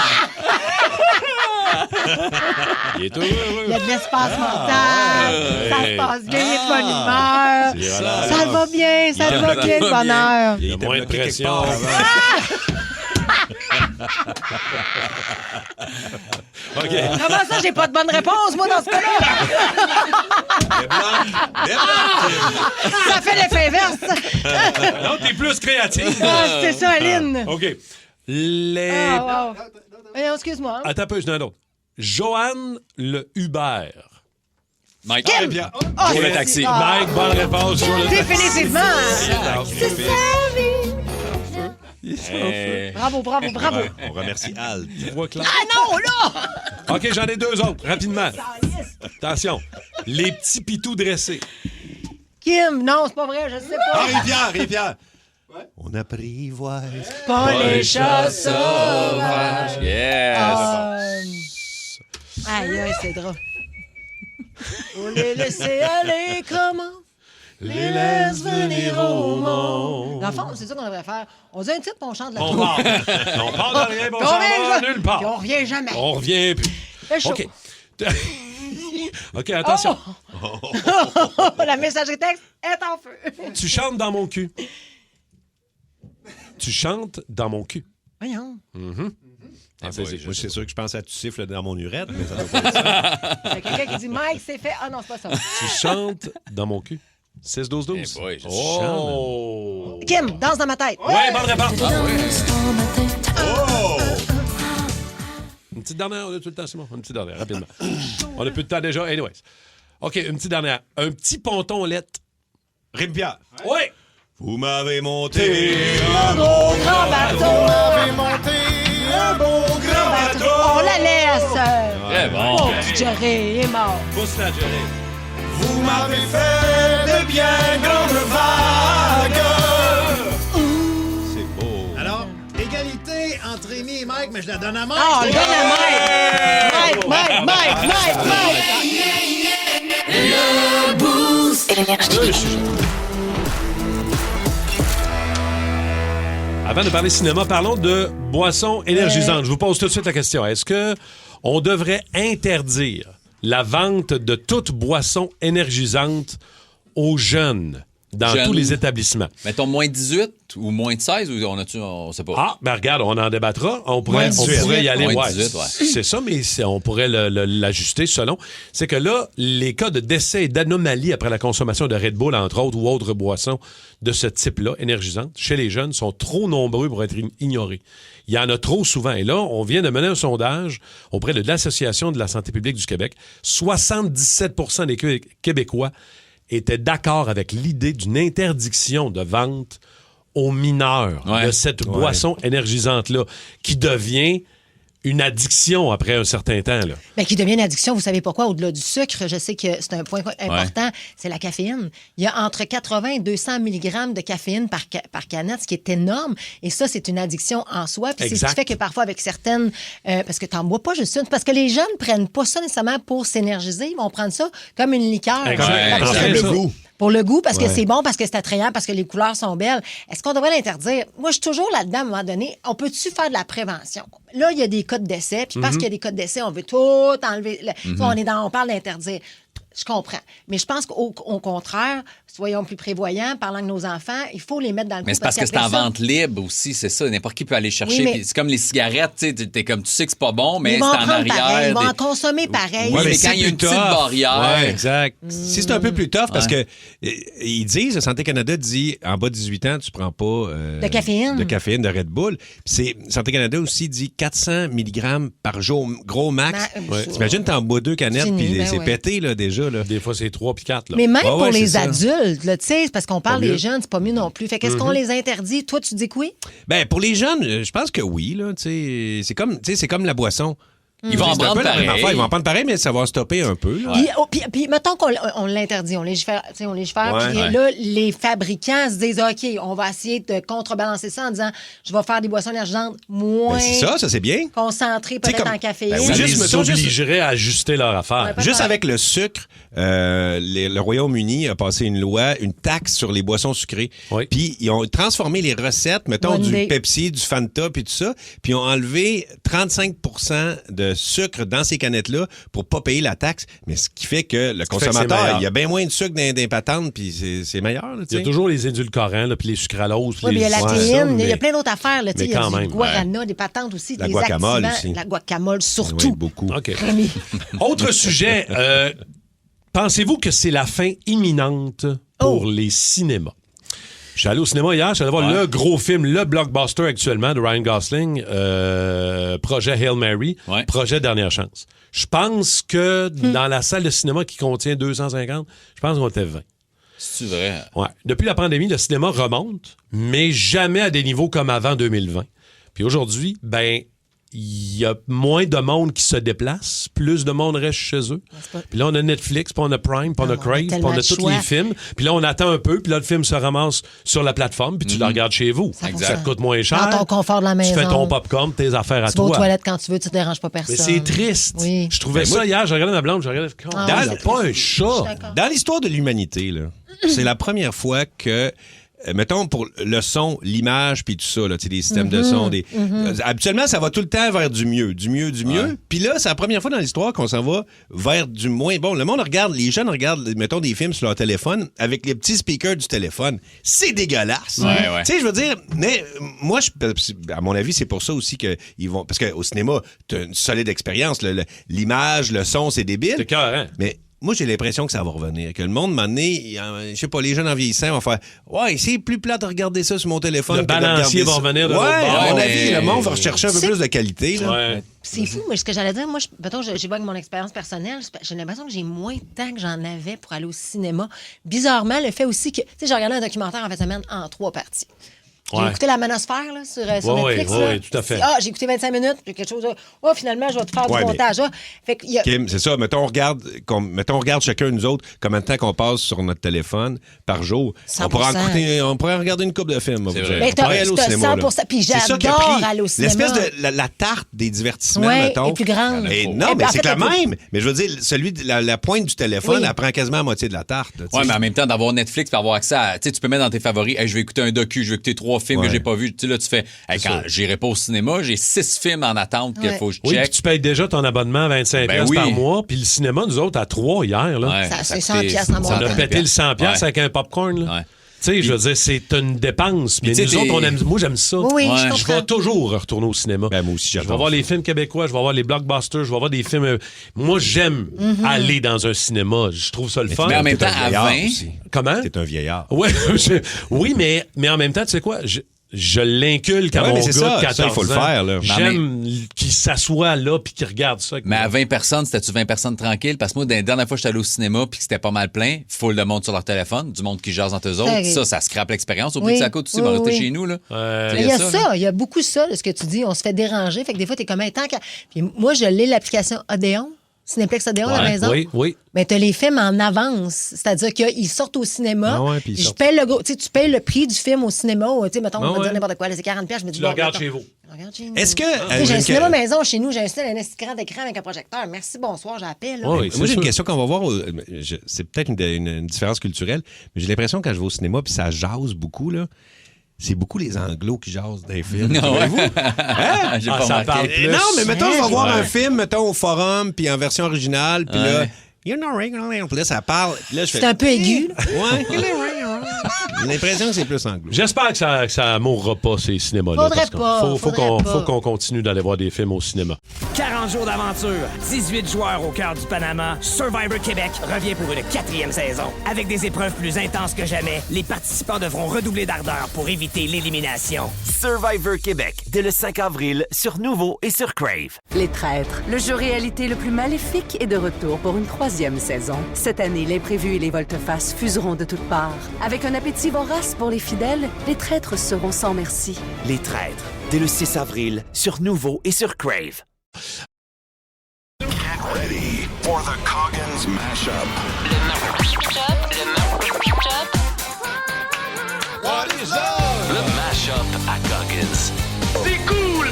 Il est heureux. Il y a de l'espace mental. Ça se passe bien, il est de bonne humeur. Ça va bien, ça va bien, le bonheur. Il y a moins de pression. OK. Comment ça, j'ai pas de bonne réponse, moi, dans ce cas-là? Ça fait l'effet inverse. Non, t'es plus créative. Ah, c'est ça, Aline. OK. Ah, wow. Excuse-moi. Attends un peu, je n'ai un autre. Joanne le Hubert. Mike. Kim. Bien. Oh, Joe le taxi. Mike, bonne réponse. Joe le taxi. Définitivement. C'est ça, Bravo. On remercie Al. Ah non, là! OK, j'en ai deux autres, rapidement. Attention. Les petits pitous dressés. Kim, non, c'est pas vrai, je sais pas. Rivière. On apprivoise. Pas les chats sauvages. Yes. Aïe, c'est drôle. Faut les laisser aller, comment? Les laisse venir au monde. Dans le fond, c'est ça qu'on devrait faire. On dit un titre, puis on chante la On tour. part. On part de rien, puis on s'en va nulle part. Puis on revient jamais. On revient plus. Fait chaud. OK. OK, attention. La messagerie texte est en feu. Tu chantes dans mon cul. Tu chantes dans mon cul. Voyons. Moi, c'est sûr que je pense à tu siffles dans mon urètre, mais ça doit pas être ça. Il y a quelqu'un qui dit Mike, c'est fait. Ah non, c'est pas ça. Tu chantes dans mon cul. 6-12-12. Eh boy, je Oh! Kim, danse dans ma tête. Oui, bonne réponse. Oh! Une petite dernière, on a tout le temps, Simon. Une petite dernière, rapidement. On a plus de temps déjà. Anyways. OK, une petite dernière. Un petit ponton lettre. Rémi Pierre. Oui! Vous m'avez monté Un beau grand bateau. un beau grand bateau. On la laisse. Très bon. Oh, petit Jerry est mort. Pousse la Jerry. Vous m'avez fait de bien grandes vagues. C'est beau. Alors, égalité entre Rémi et Mike, mais je la donne à Mike. Ah, on le donne à Mike. Mike. Le boost. Avant de parler cinéma, parlons de boissons énergisantes. Je vous pose tout de suite la question. Est-ce que on devrait interdire la vente de toute boisson énergisante aux jeunes dans tous les établissements? Mettons moins de 18 ou moins de 16 ou on sait pas. Ah, ben regarde, on en débattra. On pourrait y aller. Moins Ouais, 18, ouais. c'est ça, mais on pourrait l'ajuster selon. C'est que là, les cas de décès et d'anomalies après la consommation de Red Bull, entre autres, ou autres boissons de ce type-là, énergisantes, chez les jeunes, sont trop nombreux pour être ignorés. Il y en a trop souvent. Et là, on vient de mener un sondage auprès de l'Association de la santé publique du Québec. 77% des Québécois étaient d'accord avec l'idée d'une interdiction de vente aux mineurs de cette boisson énergisante-là, qui devient une addiction après un certain temps. Là. Bien, qui devient une addiction, vous savez pourquoi? Au-delà du sucre, je sais que c'est un point important, c'est la caféine. Il y a entre 80 et 200 mg de caféine par canette, ce qui est énorme. Et ça, c'est une addiction en soi. Puis c'est ce qui fait que parfois, avec certaines... parce que tu n'en bois pas juste une. Parce que les jeunes ne prennent pas ça nécessairement pour s'énergiser. Ils vont prendre ça comme une liqueur. Le goût. Pour le goût, parce que c'est bon, parce que c'est attrayant, parce que les couleurs sont belles. Est-ce qu'on devrait l'interdire? Moi, je suis toujours là-dedans, à un moment donné. On peut-tu faire de la prévention? Là, il y a des cas de décès, puis parce qu'il y a des cas de décès, on veut tout enlever. On parle d'interdire. je comprends. Mais je pense qu'au contraire, soyons plus prévoyants, parlant de nos enfants, il faut les mettre dans le coup. Mais c'est parce que c'est en vente libre aussi, c'est ça. N'importe qui peut aller chercher. Oui, mais... Puis c'est comme les cigarettes, tu sais, t'es comme tu sais que c'est pas bon, mais c'est en arrière. Pareil, ils vont en consommer pareil. Oui, mais quand il y a une petite barrière. Oui, exact. Si c'est un peu plus tough, parce que ils disent, Santé Canada dit, en bas de 18 ans, tu prends pas de caféine, de Red Bull. Puis Santé Canada aussi dit 400 mg par jour, gros max. T'imagines, t'en bois 2 canettes, puis c'est pété là, déjà. Là. Des fois, c'est 3 puis 4. Là. Mais même pour les adultes, tu sais, parce qu'on parle des jeunes, c'est pas mieux non plus. Fait qu'est-ce qu'on les interdit? Toi, tu dis que oui? Ben, pour les jeunes, je pense que oui. Là, c'est comme la boisson. Ils vont en prendre pareil. Ils vont en prendre pareil, mais ça va stopper un peu. Là. Puis mettons qu'on l'interdit, on légifère. Puis là, les fabricants se disent, OK, on va essayer de contrebalancer ça en disant, je vais faire des boissons énergisantes moins ça, c'est bien. concentrées, peut-être en caféine. Ça les obligerait à ajuster leur affaire. Juste avec le sucre, le Royaume-Uni a passé une loi, une taxe sur les boissons sucrées. Puis ils ont transformé les recettes, mettons, du Pepsi, du Fanta, puis tout ça, puis ils ont enlevé 35 de sucre dans ces canettes-là pour pas payer la taxe. Mais ce qui fait que le consommateur, il y a bien moins de sucre dans les patentes, puis c'est meilleur. Là, il y a toujours les édulcorants, puis les sucraloses. Oui, il y a la théine, il y a plein d'autres affaires. Là, il y a du guarana, des patentes aussi, la des guacamole activants. aussi. La guacamole, surtout. Oui, beaucoup. OK. Autre sujet. Pensez-vous que c'est la fin imminente pour les cinémas? Je suis allé au cinéma hier, je suis allé voir le gros film, le blockbuster actuellement de Ryan Gosling, projet Hail Mary, projet Dernière Chance. Je pense que dans la salle de cinéma qui contient 250, je pense qu'on était 20. C'est vrai? Ouais. Depuis la pandémie, le cinéma remonte, mais jamais à des niveaux comme avant 2020. Puis aujourd'hui, il y a moins de monde qui se déplace, plus de monde reste chez eux. Puis là, on a Netflix, puis on a Prime, puis on a Crave, puis on a tous les films. Puis là, on attend un peu, puis là, le film se ramasse sur la plateforme, puis tu le regardes chez vous. Ça te coûte moins cher. Dans ton confort de la maison. Tu fais ton popcorn, tes affaires à toi. Tu vas aux toilettes quand tu veux, tu ne déranges pas personne. Mais c'est triste. Oui. Je trouvais ça hier, je regardais ma blonde, je regardais... pas un chat. Dans l'histoire de l'humanité, là, c'est la première fois que... mettons, pour le son, l'image, puis tout ça, là, des systèmes de son. Habituellement, ça va tout le temps vers du mieux. Puis là, c'est la première fois dans l'histoire qu'on s'en va vers du moins bon. Le monde regarde, les jeunes regardent, mettons, des films sur leur téléphone avec les petits speakers du téléphone. C'est dégueulasse. Tu sais, je veux dire, mais moi, à mon avis, c'est pour ça aussi qu'ils vont... Parce qu'au cinéma, t'as une solide expérience. L'image, le son, c'est débile. C'est carré. Mais... moi, j'ai l'impression que ça va revenir. Que le monde, à un moment donné, je sais pas, les jeunes en vieillissant vont faire « Ouais, c'est plus plate de regarder ça sur mon téléphone. » Le balancier va revenir de l'autre bord. À mon avis, le monde va rechercher un peu plus de qualité. Là. C'est fou, mais ce que j'allais dire, moi, j'y vois avec mon expérience personnelle, j'ai l'impression que j'ai moins de temps que j'en avais pour aller au cinéma. Bizarrement, le fait aussi que, tu sais, j'ai regardé un documentaire en fin de semaine en 3 parties. J'ai écouté La Manosphère là, sur Netflix. Oui, tout à fait. J'ai écouté 25 minutes, puis quelque chose. Finalement, je vais te faire du montage. Fait que Kim, c'est ça. Mettons, on regarde chacun de nous autres combien de temps qu'on passe sur notre téléphone par jour. 100%. On pourrait regarder une couple de films. On pourrait aller au cinéma. 100%. Puis j'adore aller au cinéma. L'espèce de la tarte des divertissements, mettons. est plus grande. Non, mais c'est la même. Mais je veux dire, celui de la pointe du téléphone, elle prend quasiment la moitié de la tarte. Oui, mais en même temps, d'avoir Netflix et avoir accès à... Tu sais, tu peux mettre dans tes favoris, je vais écouter un docu, je vais écouter 3 films que j'ai pas vus. Tu sais, là, tu fais, quand j'irai pas au cinéma, j'ai 6 films en attente qu'il faut que je check. Oui, puis tu payes déjà ton abonnement à 25$ par mois, puis le cinéma, nous autres, à 3 hier. Là. C'est 100$ en mois. On a pété le 100$ avec un popcorn. Là. Tu sais, je veux dire, c'est une dépense. Mais nous autres, moi, j'aime ça. Oui, je vais toujours retourner au cinéma. Moi aussi, je vais voir les films québécois, je vais voir les blockbusters, je vais voir des films... Moi, j'aime aller dans un cinéma. Je trouve ça le fun. Mais en même temps, à 20... Comment? T'es un vieillard. Oui, mais en même temps, tu sais quoi? Je l'inculque à mon gars de 14 ans. Il faut le faire. Là. J'aime qu'il s'assoit là puis qu'il regarde ça. Mais à 20 personnes, c'était-tu 20 personnes tranquilles? Parce que moi, la dernière fois que j'étais allé au cinéma puis que c'était pas mal plein, full de monde sur leur téléphone, du monde qui jase entre eux autres. Ça scrape l'expérience. Au bout que ça coûte aussi, rester chez nous. Là. Il y a ça. Il y a beaucoup ça, ce que tu dis. On se fait déranger. Fait que des fois, t'es comme un temps. Puis moi, je l'ai l'application Odéon. Cinéplex Odéon à la maison. Oui. Mais tu as les films en avance. C'est-à-dire qu'ils sortent au cinéma. Je paye tu payes le prix du film au cinéma. Mettons, on va dire n'importe quoi. C'est 40$. Je me dis, tu le regardes chez vous. Est-ce que. J'ai un cinéma maison chez nous. J'ai installé un grand écran avec un projecteur. Merci, bonsoir, j'appelle. Moi, j'ai une question qu'on va voir. C'est peut-être une différence culturelle, mais j'ai l'impression quand je vais au cinéma puis ça jase beaucoup, là. C'est beaucoup les Anglos qui jasent des films. Non, vous? Hein? Ça parle plus. Non, mais mettons, on va voir un film, mettons, au forum, puis en version originale, puis là, You know, puis là, ça parle. Là, je fais... C'est un peu aigu. Ouais. J'ai l'impression que c'est plus anglo. J'espère que ça mourra pas, ces cinémas-là. Faudrait pas. Faut qu'on continue d'aller voir des films au cinéma. 40 jours d'aventure, 18 joueurs au cœur du Panama, Survivor Québec revient pour une 4e saison. Avec des épreuves plus intenses que jamais, les participants devront redoubler d'ardeur pour éviter l'élimination. Survivor Québec, dès le 5 avril, sur Nouveau et sur Crave. Les Traîtres, le jeu réalité le plus maléfique est de retour pour une 3e saison. Cette année, l'imprévu et les volte-face fuseront de toutes parts. Avec un appétit vorace pour les fidèles, les traîtres seront sans merci. Les Traîtres, dès le 6 avril, sur Nouveau et sur Crave. Get ready for the Coggins Mashup. Le Mashup à Coggins. C'est cool!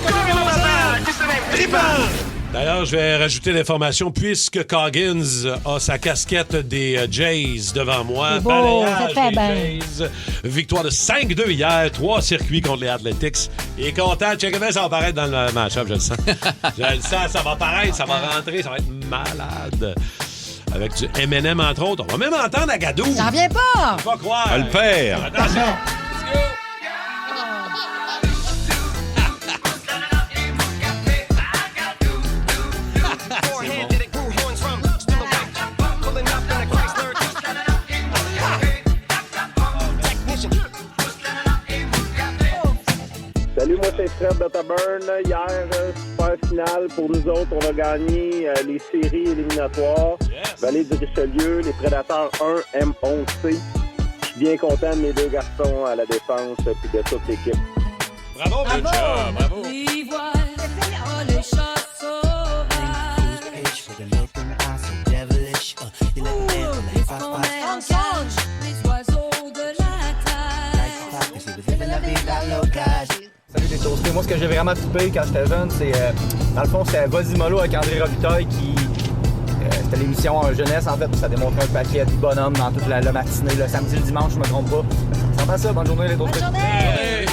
D'ailleurs, je vais rajouter l'information puisque Coggins a sa casquette des Jays devant moi. C'est beau, Balayage ça fait des bien. Jays. Victoire de 5-2 hier, 3 circuits contre les Athletics. Il est content. Check it out, ça va apparaître dans le match-up, je le sens. Je le sens, ça va apparaître, ça va rentrer, ça va être malade. Avec du M&M, entre autres. On va même entendre Agadou. J'en reviens pas! Faut pas croire. Le père. Attention. Salut, moi c'est Fred de Taburn. Hier, super finale pour nous autres. On a gagné les séries éliminatoires. Vallée du Richelieu, les Prédateurs 1, M11C. Je suis bien content de mes deux garçons à la défense et de toute l'équipe. Bravo, Mitcha, bravo. Salut les toastés. Moi, ce que j'ai vraiment trippé quand j'étais jeune, c'est... dans le fond, c'était Vas-y Mollo avec André Robitaille qui... c'était l'émission jeunesse, en fait, puis ça démontrait un paquet de bonhommes dans toute la matinée, le samedi, le dimanche, je me trompe pas. Ça ressemble à ça. Bonne journée, les toastés. Bonne journée!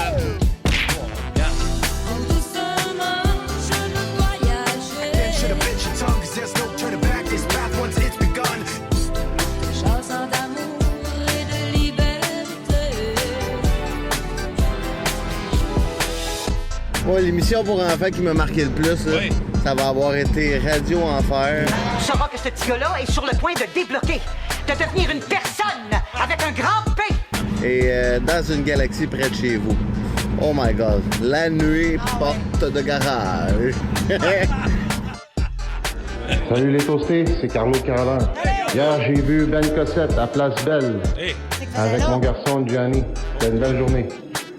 Ouais, l'émission pour enfants qui m'a marqué le plus, là, ça va avoir été Radio Enfer. Tu sauras que ce petit gars-là est sur le point de débloquer, de devenir une personne avec un grand P. Et dans une galaxie près de chez vous. Oh my God. La nuit, porte de garage. Salut les toastés, c'est Carlo Carolin. Hier, j'ai vu Ben Cossette à Place Belle avec mon garçon Gianni. C'était une belle journée.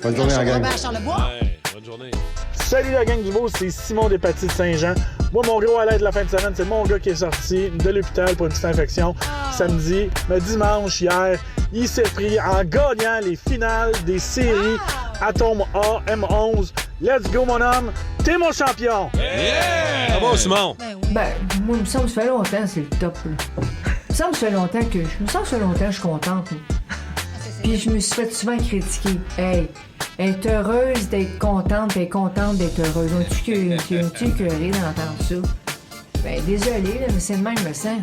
Bonne journée à la gang. Bonne journée. Salut la gang du beau, c'est Simon des Patis de Saint-Jean. Moi, mon gros highlight de la fin de semaine, c'est mon gars qui est sorti de l'hôpital pour une petite infection samedi. Mais dimanche, hier, il s'est pris en gagnant les finales des séries Atome A, M11. Let's go, mon homme! T'es mon champion! Bravo, Simon! Ben, moi, il me semble que ça fait longtemps, c'est le top, là. Il me semble que ça fait longtemps que je suis contente, là. Puis je me suis fait souvent critiquer. Hey, être heureuse d'être contente, t'es contente d'être heureuse. On-tu écœuré d'entendre ça? Ben, désolé, là, mais c'est le même, me semble.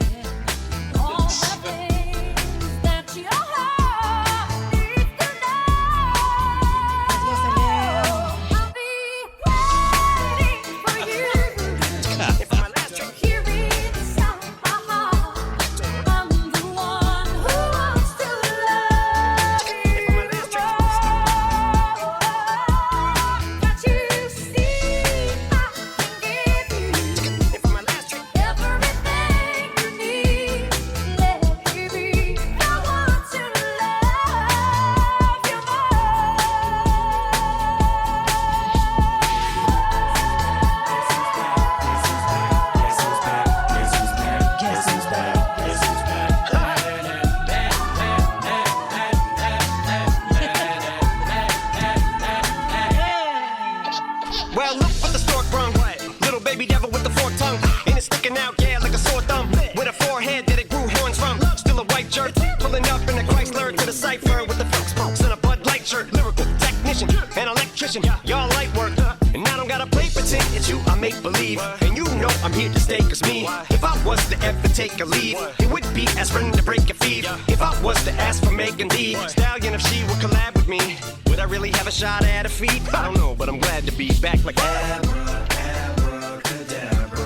technician, an electrician, your light work. And I don't gotta play pretend it's you, I make believe. And you know I'm here to stay, cause me, if I was to ever take a leave, it would be aspirin to break a fever. If I was to ask for Megan D Stallion, if she would collab with me, would I really have a shot at her feet? I don't know, but I'm glad to be back like abracadabra.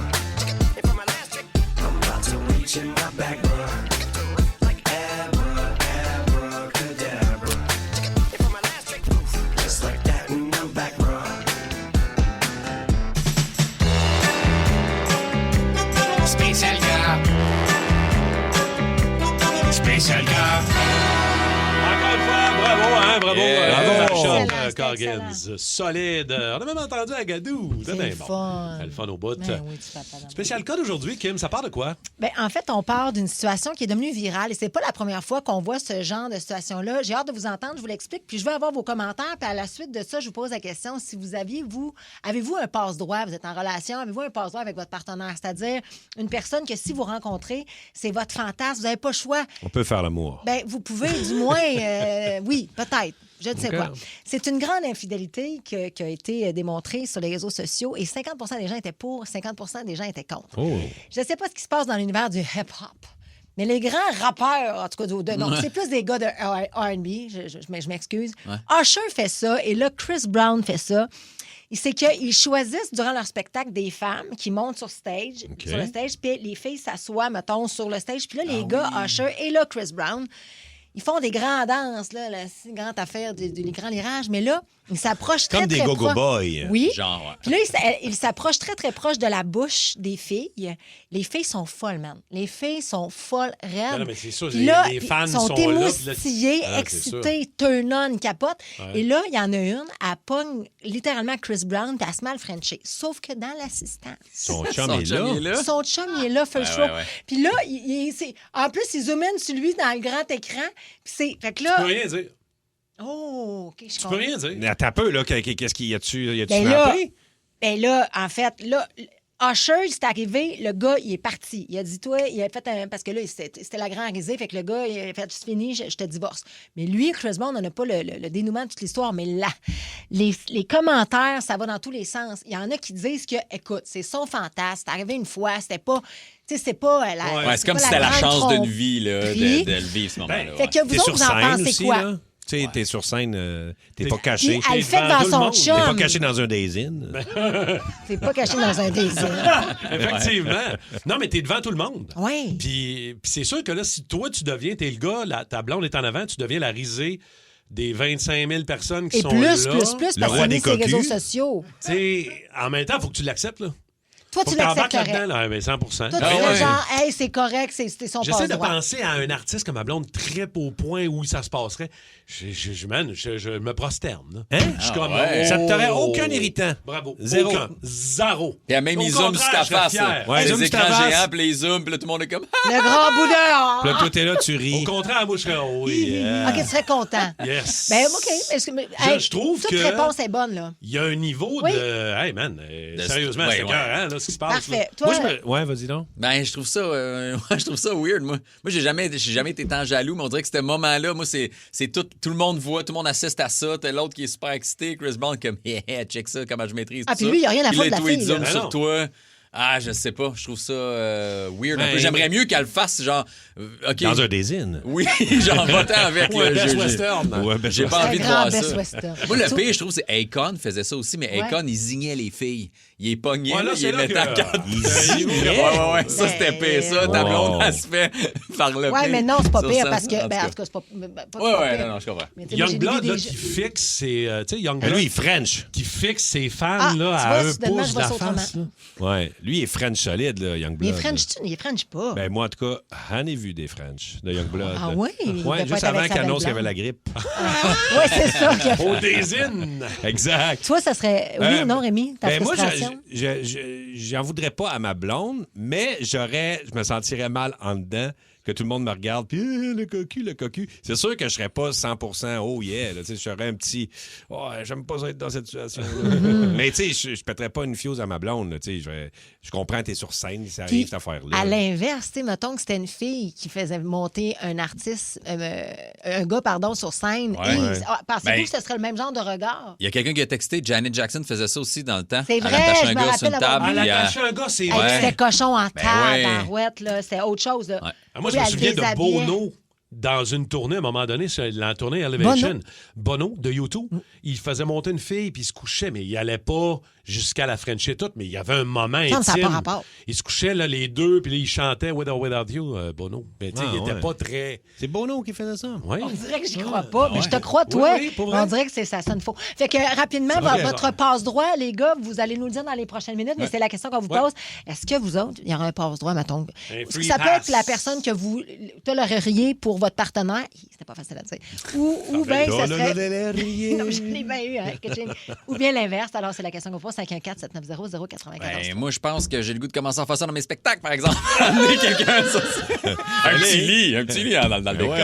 And for my last trick, I'm about to reach in my back, bro. Like abracadabra. And for my last trick, just like that, and I'm back, bro. Spécial gars. Spécial gars. Encore une fois, bravo, hein, bravo. Excellent, Sean c'était Coggins. Solide. On a même entendu Agadou. C'est bien le bon. fun. C'est le fun au bout. Ben oui, tu tapes dans Spécial code aujourd'hui, Kim, ça part de quoi? Ben, en fait, on part d'une situation qui est devenue virale et c'est pas la première fois qu'on voit ce genre de situation-là. J'ai hâte de vous entendre, je vous l'explique, puis je veux avoir vos commentaires. Puis à la suite de ça, je vous pose la question si vous avez-vous un passe-droit, vous êtes en relation, avez-vous un passe-droit avec votre partenaire, c'est-à-dire une personne que si vous rencontrez, c'est votre fantasme, vous n'avez pas le choix. On peut faire l'amour. Ben, vous pouvez, du moins, oui, peut-être. Je ne sais Okay. pas. C'est une grande infidélité qui a été démontrée sur les réseaux sociaux et 50 des gens étaient pour, 50 des gens étaient contre. Oh. Je ne sais pas ce qui se passe dans l'univers du hip-hop, mais les grands rappeurs, en tout cas, donc c'est plus des gars de R&B, je m'excuse. Ouais. Usher fait ça et là, Chris Brown fait ça. C'est qu'ils choisissent durant leur spectacle des femmes qui montent sur le stage, puis les filles s'assoient, mettons, sur le stage. Puis là, les gars, Usher et là, Chris Brown, ils font des grandes danses, là, la grande affaire des grands lirages, mais là, ils s'approchent très, Comme des très go-go proche. boys. Oui. Genre, ouais. Puis là, ils s'approchent très, très proche de la bouche des filles. Les filles sont folles, man. Les filles sont folles, raides. Non, mais c'est ça, Puis là, les fans ils sont sont là, émoustillés, puis là- Ah, c'est excités, turn-on, capote. Ouais. Et là, il y en a une, elle pogne littéralement Chris Brown, puis elle se met à le frencher. Sauf que dans l'assistance... Son chum est là. Son chum, il est là, first show. ouais. Puis là, en plus, il zoom in sur lui dans le grand écran. Puis c'est... Fait que là... Tu peux rien dire. Oh, OK, je Tu comprends. peux rien dire. Mais attends un peu, là. Qu'est-ce qu'il y a-tu? Y a-tu Ben là, frappé? en fait, là, Usher, c'est arrivé, le gars, il est parti. Il a dit, toi, il a fait un... Parce que là, c'était la grande risée, fait que le gars, il a fait, c'est fini, je te divorce. Mais lui, Chris Brown, on n'a pas le dénouement de toute l'histoire, mais là, les commentaires, ça va dans tous les sens. Il y en a qui disent que, écoute, c'est son fantasme, c'est arrivé une fois, c'était pas... Tu sais, c'est pas la... Ouais, c'est comme pas si c'était la grande chance d'une tromperie. vie, là, de le vivre, ce moment-là. Fait que vous T'es autres, sur vous en scène pensez aussi, quoi? là? Tu sais, t'es sur scène, t'es pas caché. Puis elle le fait devant son chum. T'es pas caché dans un days-in. C'est pas caché dans un désir. Effectivement. Non, mais t'es devant tout le monde. Oui. Puis c'est sûr que là, si toi, tu deviens, t'es le gars, ta blonde est en avant, tu deviens la risée des 25 000 personnes qui Et sont plus, là. parce que c'est mis sur les réseaux sociaux. Tu sais, en même temps, il faut que tu l'acceptes, là. Toi, Faut tu que t'embarques l'accepterais. là-dedans, là, ben 100 Toi, tu Ah serais ouais. genre, hey, c'est correct, c'était son J'essaie de passe-droit. penser à un artiste comme ma blonde, très au point où ça se passerait. Je me prosterne. là. Hein? Je suis comme, ouais. Ça ne t'aurait aucun irritant. Bravo. Zéro. Aucun. Zéro. Puis elle même Au ils zooment sur contraire, ta je serais face. fier. là. Ouais, Les zoom sur ta écrans face. géants, puis les zooms, puis là, tout le monde est comme... Le grand boudeur! Puis là, toi, t'es là, tu Au ris. contraire, moi, je serais, oh, yeah. OK, tu serais content. Yes. Ben, OK. Je trouve toute que- réponse est bonne, là. Il y a un niveau Oui. de... Hey, man, sérieusement, Ouais, c'est ouais. écœurant, là, ce qui se passe. Parfait. là. Toi, Ouais, vas-y donc. Ben, je trouve ça weird, moi. Moi, j'ai jamais été tant jaloux, mais on dirait que ce moment-là, moi, c'est tout le monde voit, tout le monde assiste à ça. T'as l'autre qui est super excité, Chris Brown, comme, yeah, check ça, comment je maîtrise Ah, tout puis ça. lui, il y a rien à Puis foutre là, de la toi, il fille, zoome là. Ben sur non. toi. Ah, je sais pas. Je trouve ça weird un Ben, peu. J'aimerais mieux qu'elle le fasse, genre, OK. Dans un des-in. Oui, genre, va-t'en avec. Ouais, là, Best j'ai- Western. Ouais, ben, J'ai ça- pas envie de un grand voir Best ça. Western. Moi, le pire, je trouve, c'est Akon faisait ça aussi, mais Akon, il zignait les filles. Il est pogné, Ouais, là, il c'est est là mettait en que- quatre. Il Ouais, ouais. Ça, c'était pire. Ça, ta blonde, Wow. elle se fait par le Ouais, pire. mais non, c'est pas Sur pire ça, parce que. en tout Ben, en cas. tout cas, c'est pas. Pas Ouais, pire. non, je comprends. Mais tu sais, moi, j'ai Youngblood, vu là, des- qui fixe ses... tu sais, Youngblood... Lui, il est French. Qui fixe ses fans, Ah, là, tu à vois, un soudainement, pouce je de vois la ça autrement. face. là. Ouais. Lui, il est French solide, là, Mais Youngblood. il est French pas. Ben, moi, en tout cas, j'en ai vu des French, de Youngblood. Ah oui? Il devait Ouais, pas juste être avant avec sa qu'il annonce belle qu'il avait la grippe. Oui, c'est ça. Au Désin. Exact. Toi, ça serait. Oui ou non, Rémi? Ta Ben moi, frustration? j'en voudrais pas à ma blonde, mais je me sentirais mal en dedans que tout le monde me regarde, puis le cocu. C'est sûr que je serais pas 100% oh yeah. Là, je serais un petit j'aime pas ça être dans cette situation. Mais tu sais, je pèterais pas une fuse à ma blonde. Là, je comprends, t'es sur scène, ça arrive cette affaire-là. À l'inverse, mettons que c'était une fille qui faisait monter un artiste, un gars, sur scène. Pensez-vous que ce serait le même genre de regard? Il y a quelqu'un qui a texté, Janet Jackson faisait ça aussi dans le temps. C'est vrai, elle attachait je un me gars sur une rappelle table. avoir Elle attachait un gars, c'est vrai. C'était cochon en tabarouette, là. C'était autre chose. Là. Ouais. Moi, je me souviens de Bono dans une tournée, à un moment donné, c'est la tournée Elevation. Bono de YouTube, il faisait monter une fille, puis il se couchait, mais il allait pas jusqu'à la Frenchie toute, mais il y avait un moment intime. Ça n'a pas rapport. Il se couchait, là, les deux, puis là, il chantait With or Without You, Bono. Mais tu sais, il était pas très... C'est Bono qui faisait ça? Ouais. On dirait que j'y crois pas, mais je te crois, toi. On dirait que ça sonne faux. Fait que, rapidement, votre passe-droit, les gars, vous allez nous le dire dans les prochaines minutes, mais c'est la question qu'on vous pose. Est-ce que vous autres, il y aura un passe-droit, mettons? Est-ce que ça peut être la personne que vous toléreriez pour votre partenaire? C'était pas facile à dire. Ou bien, ça serait... Non, je l'ai bien eu, hein, ou bien l'inverse. Alors, c'est la question qu'on vous pose. 514-790-0994. Moi, je pense que j'ai le goût de commencer à faire ça dans mes spectacles, par exemple. Amener quelqu'un sur un petit lit dans le décor.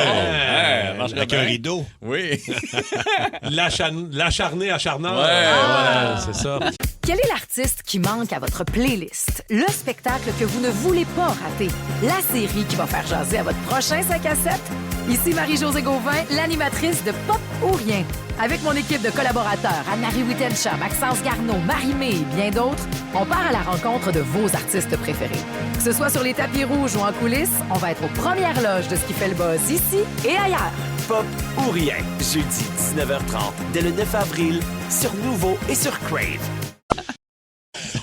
Avec un rideau. Oui. L'acharné acharneur. Voilà, c'est ça. Quel est l'artiste qui manque à votre playlist? Le spectacle que vous ne voulez pas rater? La série qui va faire jaser à votre prochain 5 à 7? Ici Marie-Josée Gauvin, l'animatrice de Pop ou Rien. Avec mon équipe de collaborateurs, Anne-Marie Wittenshaw, Maxence Garneau, Marie-Mé et bien d'autres, on part à la rencontre de vos artistes préférés. Que ce soit sur les tapis rouges ou en coulisses, on va être aux premières loges de ce qui fait le buzz ici et ailleurs. Pop ou Rien, jeudi 19h30, dès le 9 avril, sur Nouveau et sur Crave.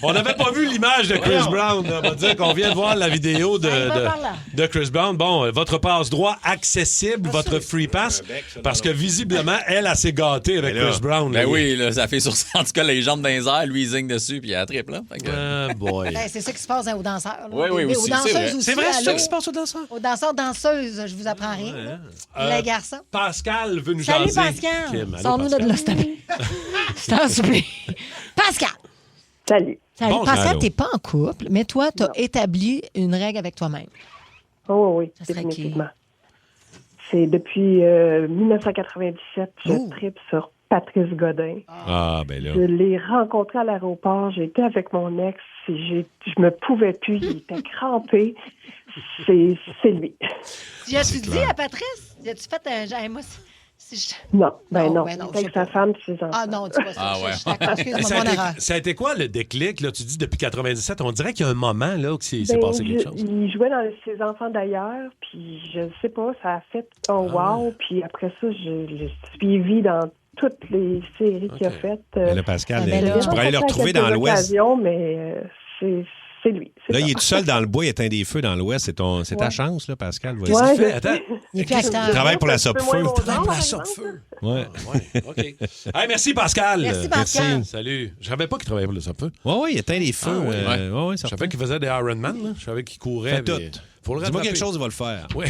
On n'avait pas vu l'image de Chris Brown. On va dire qu'on vient de voir la vidéo de Chris Brown. Bon, votre passe-droit accessible, votre free pass, parce que visiblement, elle s'est gâtée avec Chris Brown. Ben oui, là, ça fait sur en tout cas les jambes dans les airs, lui il zigne dessus, puis il a la triple. Boy. C'est ça qui se passe aux danseurs. Oui, aux danseuses aussi. C'est vrai, c'est ça qui se passe aux danseurs? Aux danseurs, danseuses, je vous apprends rien. Les garçons. Pascal veut nous jaser. Salut Pascal. Sors-nous de là, s'il te plaît. Je t'en supplie. Pascal. Salut. Bon, Pascal, t'es pas en couple, mais toi, tu as établi une règle avec toi-même. Oh oui, définitivement. C'est depuis 1997, je tripe sur Patrice Godin. Ah, ben là. Je l'ai rencontré à l'aéroport, j'ai été avec mon ex, je me pouvais plus, il était crampé. C'est lui. Tu as-tu dit à Patrice? As-tu fait un genre? Moi, Non, non. Avec sa femme, ses enfants. Ah non, dis pas ça. Ah ouais. Excuse-moi, mon erreur. Ça a été quoi le déclic? Là? Tu dis depuis 97, on dirait qu'il y a un moment là, où il s'est passé quelque chose. Il jouait dans Ses enfants d'ailleurs, puis je sais pas, ça a fait wow, puis après ça, je l'ai suivi dans toutes les séries qu'il a faites. Le Pascal, tu pourrais aller le retrouver dans l'Ouest. Mais c'est lui. Là, il est tout seul dans le bois, il éteint des feux dans l'Ouest. C'est ta chance, là, Pascal. Qu'est-ce qu'il fait? Attends. Il travaille pour la Sope-Feu. Ouais. OK. Hey, merci, Pascal. Merci, Pascal. Salut. Je savais pas qu'il travaillait pour le Sope-Feu. Oui, il éteint des feux. Je savais qu'il faisait des Ironman. Là. Je savais qu'il courait. Fait tout. Dis-moi quelque chose, il va le faire. Oui.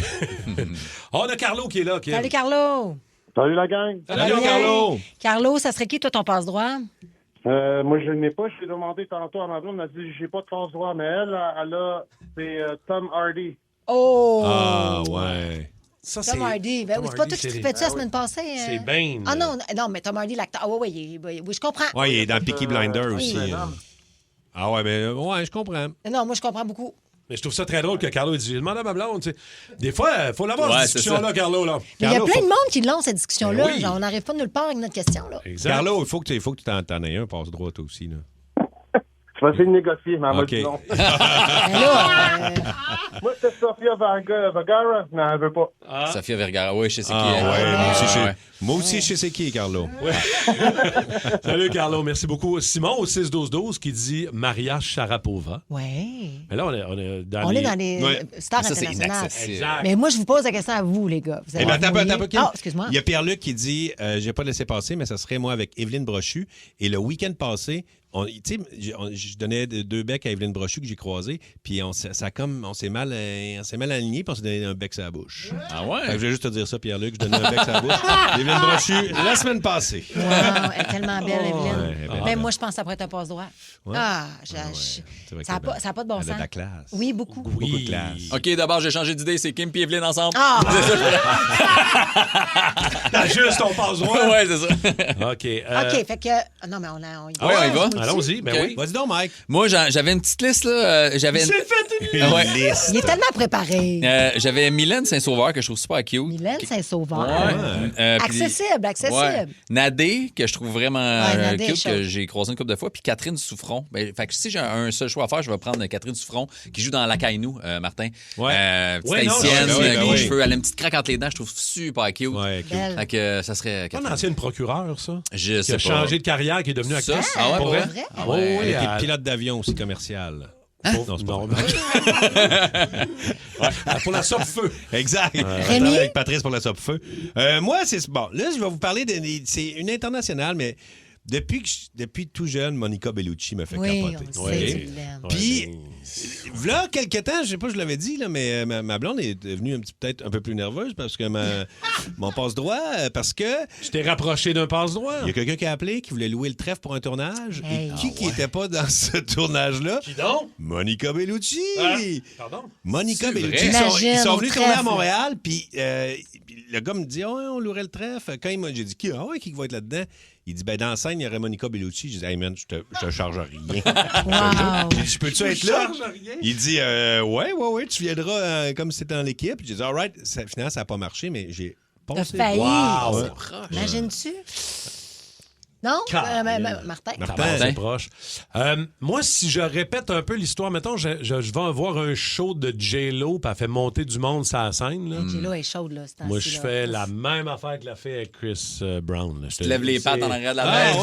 On a Carlo qui est là. Salut, Carlo. Salut, la gang. Salut, Carlo. Carlo, ça serait qui, toi, ton passe-droit? Moi, je ne l'ai pas. Je l'ai demandé tantôt à ma blonde. Elle m'a dit j'ai pas de passe-droit, mais elle a, c'est Tom Hardy. Oh! Ah, ouais. Ça, Tom Hardy. Ben, c'est pas toi qui te fais ça la semaine passée. C'est Bane. Ah non, mais Tom Hardy, l'acteur. Ah oui, je comprends. Oui, il est dans Peaky Blinders aussi. Ah ouais, mais ouais, je comprends. Non, moi, je comprends beaucoup. Mais je trouve ça très drôle que Carlo dise demande à ma blonde. Des fois, il faut l'avoir cette discussion-là, Carlo. Là. Mais il y a plein de monde qui lance cette discussion-là. Oui. Genre, on n'arrive pas de nulle part avec notre question. Là. Exact. Carlo, il faut que tu t'en aies un passe-droit, toi aussi. Là. Je vais essayer de négocier, mais elle m'a dit non. Moi, c'est Sofia Vergara, mais elle veut pas. Sofia Vergara, oui, je sais c'est qui. Moi aussi, je sais qui, Carlo. Ouais. Salut, Carlo. Merci beaucoup. Simon, au 6-12-12, qui dit Maria Sharapova. Oui. Mais là, on est dans les stars internationales. Exact. Mais moi, je vous pose la question à vous, les gars. Excuse-moi. Il y a Pierre-Luc qui dit j'ai pas laissé passer, mais ça serait moi avec Evelyne Brochu. Et le week-end passé, je donnais 2 becs à Evelyne Brochu que j'ai croisé, puis on s'est mal aligné, puis on s'est donné un bec sur la bouche. Ah ouais? Je vais juste te dire ça, Pierre-Luc, je donnais un bec sur la bouche. Evelyne Brochu, la semaine passée. Wow, elle est tellement belle, Evelyne. Même moi, je pense que ça pourrait être un passe-droit. Ouais. Ah, ça n'a pas de bon sens. Elle a de la classe. Oui, beaucoup. Beaucoup de classe. OK, d'abord, j'ai changé d'idée. C'est Kim et Evelyne ensemble. Ah! T'as juste ton passe-droit. Ouais, c'est ça. OK. OK, fait que... Non, mais on y va. Ouais, on y va. Allons-y. Ben oui. Vas-y donc, Mike. Moi, j'avais une petite liste, là. J'ai fait une liste. Il est tellement préparé. J'avais Mylène Saint-Sauveur, que je trouve super cute. Mylène Saint-Sauveur. Ouais. Accessible. Ouais. Nadé, que je trouve vraiment Nadé, cute, que j'ai croisé une couple de fois. Puis Catherine Souffron. Fait que si j'ai un seul choix à faire, je vais prendre Catherine Souffron, qui joue dans La Caille-nous, Martin. Petite haïtienne, gros cheveux. Elle a une petite craque entre les dents. Je trouve super cute. Ouais, cute. Fait que ça serait Pas une ancienne procureure, ça? Je sais pas. Qui a changé de carrière, qui est devenue actrice. Ah ouais, pour vrai? Ah ouais. Elle était pilote d'avion aussi commercial. Non, c'est pas vrai. Pour la Sope-Feu. Exact. Rémi? Avec Patrice pour la Sope-Feu. Moi, c'est... Bon, là, je vais vous parler c'est une internationale, mais... Depuis tout jeune, Monica Bellucci m'a fait capoter. Oui, Puis, là, quelques temps, je sais pas, je l'avais dit, là, mais ma blonde est devenue peut-être un peu plus nerveuse parce que mon passe-droit, parce que... Je t'ai rapproché d'un passe-droit. Il y a quelqu'un qui a appelé, qui voulait louer le trèfle pour un tournage. Et qui était pas dans ce tournage-là? Qui donc? Monica Bellucci. Pardon? Monica Bellucci. Ils sont venus tourner à Montréal, puis le gars me dit, on louerait le trèfle. Quand j'ai dit, qui va être là-dedans? Il dit, dans la scène, il y aurait Monica Bellucci. Je dis, hey man, je te charge rien. Wow. J'ai dit, je peux-tu être là? Il dit, ouais, tu viendras comme si c'était dans l'équipe. J'ai dit, all right. Finalement, ça n'a pas marché, mais j'ai pensé. T'as failli. Wow. Imagines-tu? Non? Martin? C'est proche. Moi, si je répète un peu l'histoire, mettons, je vais voir un show de J-Lo, puis elle fait monter du monde sur la scène. Là. J-Lo est chaude, là. Moi, je fais la même affaire que l'a fait avec Chris Brown. Tu te lèves les pattes en arrière de la main.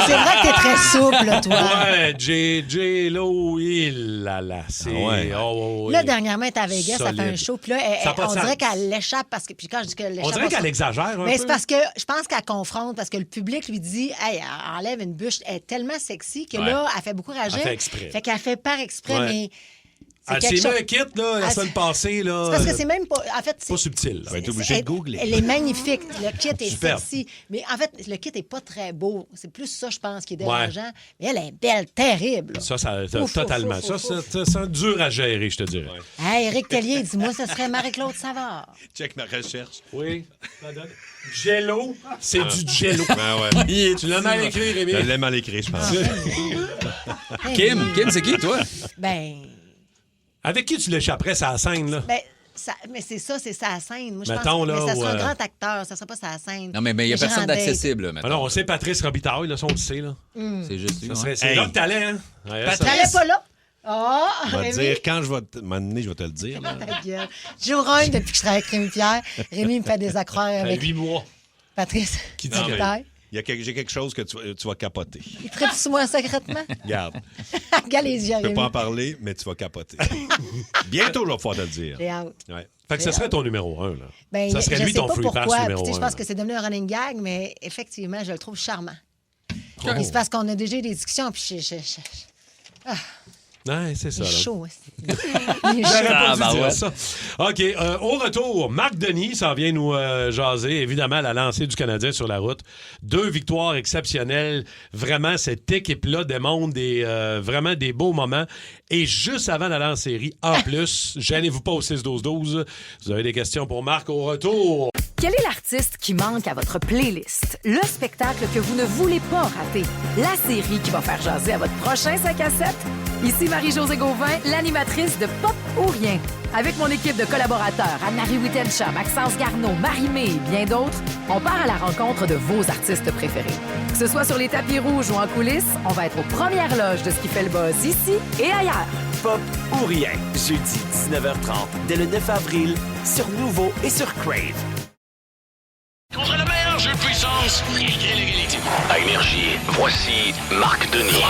C'est vrai que t'es très souple, là, toi. Ouais, J-Lo, là. Là, dernièrement, elle est à Vegas, ça fait un show, puis là, on dirait qu'elle l'échappe, parce que... Puis quand je dis qu'elle l'échappe... On dirait qu'elle exagère un peu. Mais c'est parce que je pense qu'elle confronte, parce que le public lui dit, hey, elle enlève une bûche, elle est tellement sexy que là, elle fait beaucoup réagir. Elle fait exprès. Fait qu'elle fait par exprès, mais... Elle s'est mis un kit, là, la semaine passée, là. C'est parce que c'est même pas... En fait, pas subtil. Elle va être obligée de googler. Elle est magnifique. Le kit est Superbe. sexy. Mais en fait, le kit est pas très beau. C'est plus ça, je pense, qui est dérangeant. Mais elle est belle, terrible. Ça, totalement. Ça, c'est dur à gérer, je te dirais. Hey, Éric Tellier, dis-moi, ce serait Marie-Claude Savard. Check ma recherche. Oui. Jello, c'est du Jello. Ben ouais. Tu l'as mal écrit, Rémi. Je l'ai mal écrit, je pense. Kim, c'est qui, toi? Ben... Avec qui tu l'échapperais sur la scène, là? Ben, mais c'est ça, c'est sa scène. Moi, je mettons, pense là, mais ça sera un grand acteur, ça sera pas sa scène. Non, mais il y a personne d'accessible, là, maintenant. Non, on sait Patrice Robitaille, là, ça, on le sait, là. C'est juste lui. C'est là que t'allais, hein? Patrice n'est pas là. Ah, je vais te dire, quand je vais m'amener, je vais te le dire. Je joue Rhône depuis que je travaille avec Rémi Pierre. Rémi me fait des accroires avec 8 mois. Patrice. Qui dit j'ai quelque chose que tu vas capoter. Il tripe sur moi secrètement. Regarde. Regarde les yeux, Je peux pas en parler, mais tu vas capoter. Bientôt, je vais pouvoir te le dire. J'ai hâte. Ouais. Fait que ce serait ton numéro 1, là. Ben, ça serait lui ton free pass numéro 1. Je pense que c'est devenu un running gag, mais effectivement, je le trouve charmant. C'est parce qu'on a déjà eu des discussions, puis Ouais, c'est ça. Il est chaud. J'aurais pas dû dire ça. OK. Au retour, Marc Denis s'en vient nous jaser, évidemment, à la lancée du Canadien sur la route. 2 victoires exceptionnelles. Vraiment, cette équipe-là démontre vraiment des beaux moments. Et juste avant d'aller en série, en plus, gênez-vous pas au 6-12-12. Vous avez des questions pour Marc au retour. Quel est l'artiste qui manque à votre playlist? Le spectacle que vous ne voulez pas rater? La série qui va faire jaser à votre prochain 5 à 7? Ici Marie-Josée Gauvin, l'animatrice de Pop ou Rien. Avec mon équipe de collaborateurs, Anne-Marie Wittenshaw, Maxence Garneau, Marie-Mé et bien d'autres, on part à la rencontre de vos artistes préférés. Que ce soit sur les tapis rouges ou en coulisses, on va être aux premières loges de ce qui fait le buzz ici et ailleurs. Pop ou Rien, jeudi 19h30, dès le 9 avril, sur Nouveau et sur Crave. Contre le meilleur jeu de puissance, l'égalité. À Énergie, voici Marc Denis.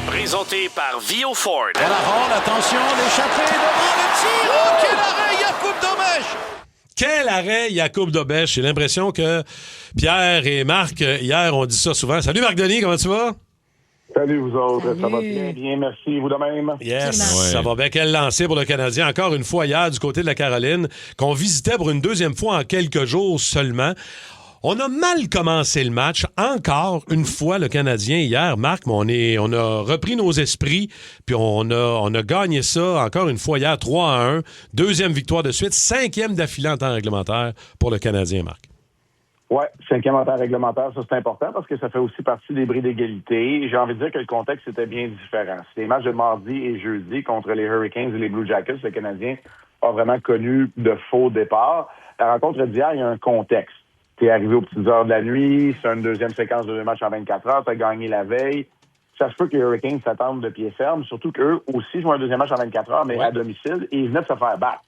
Présenté par Vio Ford. À la ronde, attention, l'échappée devant le tir. Oh, quel arrêt, Yacoub Dobèche! Quel arrêt, Yacoub Dobèche. J'ai l'impression que Pierre et Marc, hier, ont dit ça souvent. Salut Marc Denis, comment tu vas? Salut, vous autres. Ça va bien, merci. Vous de même? Yes, ça va bien. Quel lancer pour le Canadien. Encore une fois, hier, du côté de la Caroline, qu'on visitait pour une deuxième fois en quelques jours seulement. On a mal commencé le match. Encore une fois, le Canadien, hier, Marc, mais on a repris nos esprits, puis on a gagné ça, encore une fois, hier, 3-1. Deuxième victoire de suite, 5e d'affilée en temps réglementaire pour le Canadien, Marc. Oui, 5e en temps réglementaire, ça c'est important parce que ça fait aussi partie des bris d'égalité. J'ai envie de dire que le contexte était bien différent. C'était les matchs de mardi et jeudi contre les Hurricanes et les Blue Jackets. Le Canadien a vraiment connu de faux départs. La rencontre d'hier, il y a un contexte. T'es arrivé aux petites heures de la nuit, c'est une deuxième séquence de 2 matchs en 24 heures, t'as gagné la veille. Ça se peut que les Hurricanes s'attendent de pied ferme, surtout qu'eux aussi jouent un deuxième match en 24 heures, mais à domicile, et ils venaient de se faire battre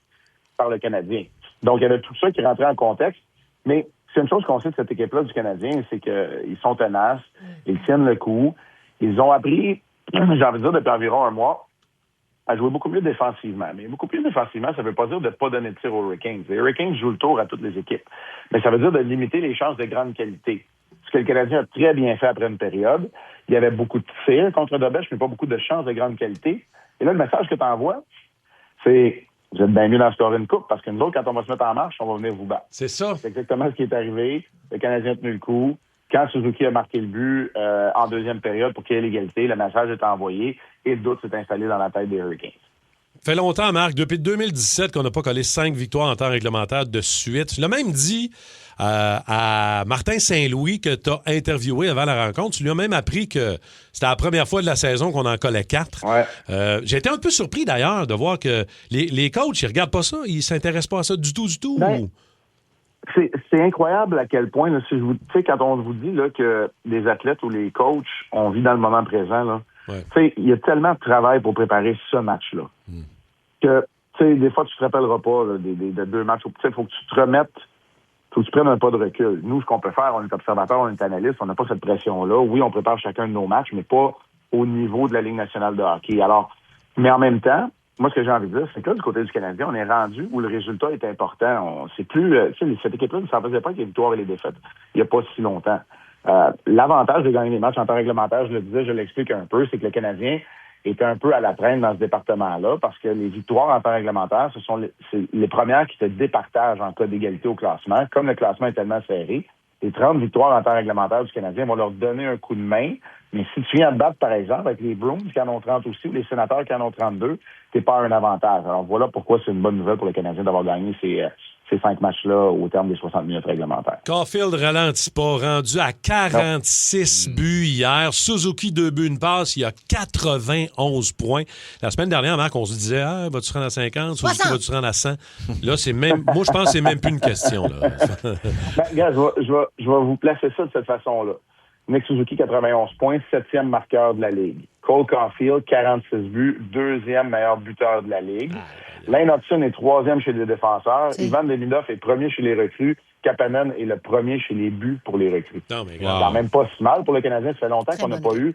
par le Canadien. Donc, il y avait tout ça qui rentrait en contexte, mais c'est une chose qu'on sait de cette équipe-là du Canadien, c'est qu'ils sont tenaces, ils tiennent le coup. Ils ont appris, j'ai envie de dire, depuis environ un mois, à jouer beaucoup mieux défensivement. Mais beaucoup plus défensivement, ça ne veut pas dire de ne pas donner de tir aux Hurricanes. Les Hurricanes jouent le tour à toutes les équipes. Mais ça veut dire de limiter les chances de grande qualité. Ce que le Canadien a très bien fait après une période. Il y avait beaucoup de tirs contre Dobèche, mais pas beaucoup de chances de grande qualité. Et là, le message que tu envoies, c'est... Vous êtes bien mieux d'en scorer une coupe parce que nous autres, quand on va se mettre en marche, on va venir vous battre. C'est ça. C'est exactement ce qui est arrivé. Le Canadien a tenu le coup. Quand Suzuki a marqué le but en deuxième période pour qu'il y ait l'égalité, le message est envoyé et le doute s'est installé dans la tête des Hurricanes. Fait longtemps, Marc, depuis 2017 qu'on n'a pas collé 5 victoires en temps réglementaire de suite. Tu l'as même dit à Martin Saint-Louis que tu as interviewé avant la rencontre. Tu lui as même appris que c'était la première fois de la saison qu'on en collait 4. Ouais. J'ai été un peu surpris d'ailleurs de voir que les coachs, ils regardent pas ça, ils s'intéressent pas à ça du tout. Ben, c'est incroyable à quel point, là, quand on vous dit là, que les athlètes ou les coachs, on vit dans le moment présent, là. Il y a tellement de travail pour préparer ce match-là que des fois, tu te rappelleras pas là, de 2 matchs. Il faut que tu te remettes, faut que tu prennes un pas de recul. Nous, ce qu'on peut faire, on est observateur, on est analyste, on n'a pas cette pression-là. Oui, on prépare chacun de nos matchs, mais pas au niveau de la Ligue nationale de hockey. Alors, mais en même temps, moi, ce que j'ai envie de dire, c'est que là, du côté du Canadien, on est rendu où le résultat est important. C'est plus, cette équipe-là ne s'en faisait pas avec les victoires et les défaites il n'y a pas si longtemps. L'avantage de gagner les matchs en temps réglementaire, je le disais, je l'explique un peu, c'est que le Canadien était un peu à la traîne dans ce département-là parce que les victoires en temps réglementaire, c'est les premières qui te départagent en cas d'égalité au classement. Comme le classement est tellement serré, les 30 victoires en temps réglementaire du Canadien vont leur donner un coup de main. Mais si tu viens à te battre, par exemple, avec les Bruins qui en ont 30 aussi ou les Sénateurs qui en ont 32, t'es pas un avantage. Alors voilà pourquoi c'est une bonne nouvelle pour le Canadien d'avoir gagné ces 5 matchs-là au terme des 60 minutes réglementaires. Caulfield ralentit pas, rendu à 46 buts hier. Suzuki 2 buts, une passe, il y a 91 points. La semaine dernière, Marc, on se disait, vas-tu rendre à 50? Suzuki, vas-tu rendre à 100? Là, c'est même, moi, je pense que c'est même plus une question. Là. Gars, je vais vous placer ça de cette façon-là. Nick Suzuki, 91 points, 7e marqueur de la Ligue. Cole Caulfield, 46 buts, 2e meilleur buteur de la Ligue. Lane Hudson est 3e chez les défenseurs. Ivan Demidov est 1er chez les recrues. Kapanen est le 1er chez les buts pour les recrues. Non, mais c'est quand même pas si mal pour le Canadien. Ça fait longtemps qu'on n'a pas eu...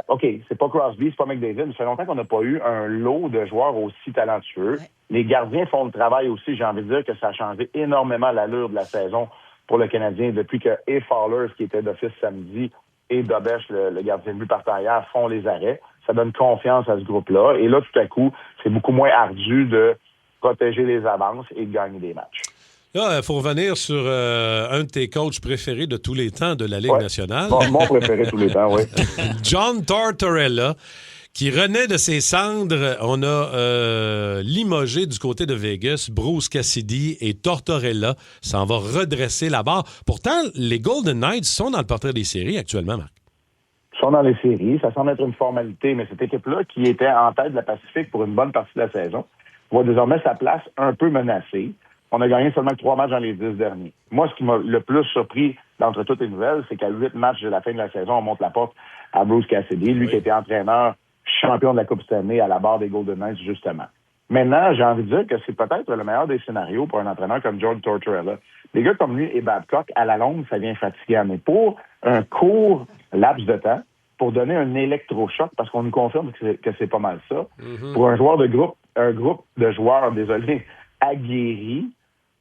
OK, c'est pas Crosby, c'est pas McDavid, mais ça fait longtemps qu'on n'a pas eu un lot de joueurs aussi talentueux. Les gardiens font le travail aussi. J'ai envie de dire que ça a changé énormément l'allure de la saison pour le Canadien depuis que Fowler, qui était d'office samedi, et Dobèche, le gardien de but partant hier, font les arrêts. Ça donne confiance à ce groupe-là. Et là, tout à coup, c'est beaucoup moins ardu de protéger les avances et de gagner des matchs. Là, il faut revenir sur un de tes coachs préférés de tous les temps de la Ligue nationale. Mon préféré de tous les temps, oui. John Tortorella, qui renaît de ses cendres. On a limogé du côté de Vegas Bruce Cassidy et Tortorella s'en va redresser la barre. Pourtant, les Golden Knights sont dans le portrait des séries actuellement, Marc. Ils sont dans les séries. Ça semble être une formalité, mais cette équipe-là, qui était en tête de la Pacifique pour une bonne partie de la saison, voit désormais sa place un peu menacée. On a gagné seulement 3 matchs dans les 10 derniers. Moi, ce qui m'a le plus surpris d'entre toutes les nouvelles, c'est qu'à 8 matchs de la fin de la saison, on monte la porte à Bruce Cassidy, lui qui était entraîneur champion de la Coupe Stanley à la barre des Golden Knights, justement. Maintenant, j'ai envie de dire que c'est peut-être le meilleur des scénarios pour un entraîneur comme John Tortorella. Des gars comme lui et Babcock, à la longue, ça vient fatiguer. Mais pour un court laps de temps, pour donner un électrochoc, parce qu'on nous confirme que c'est pas mal ça, pour un groupe de joueurs, aguerris,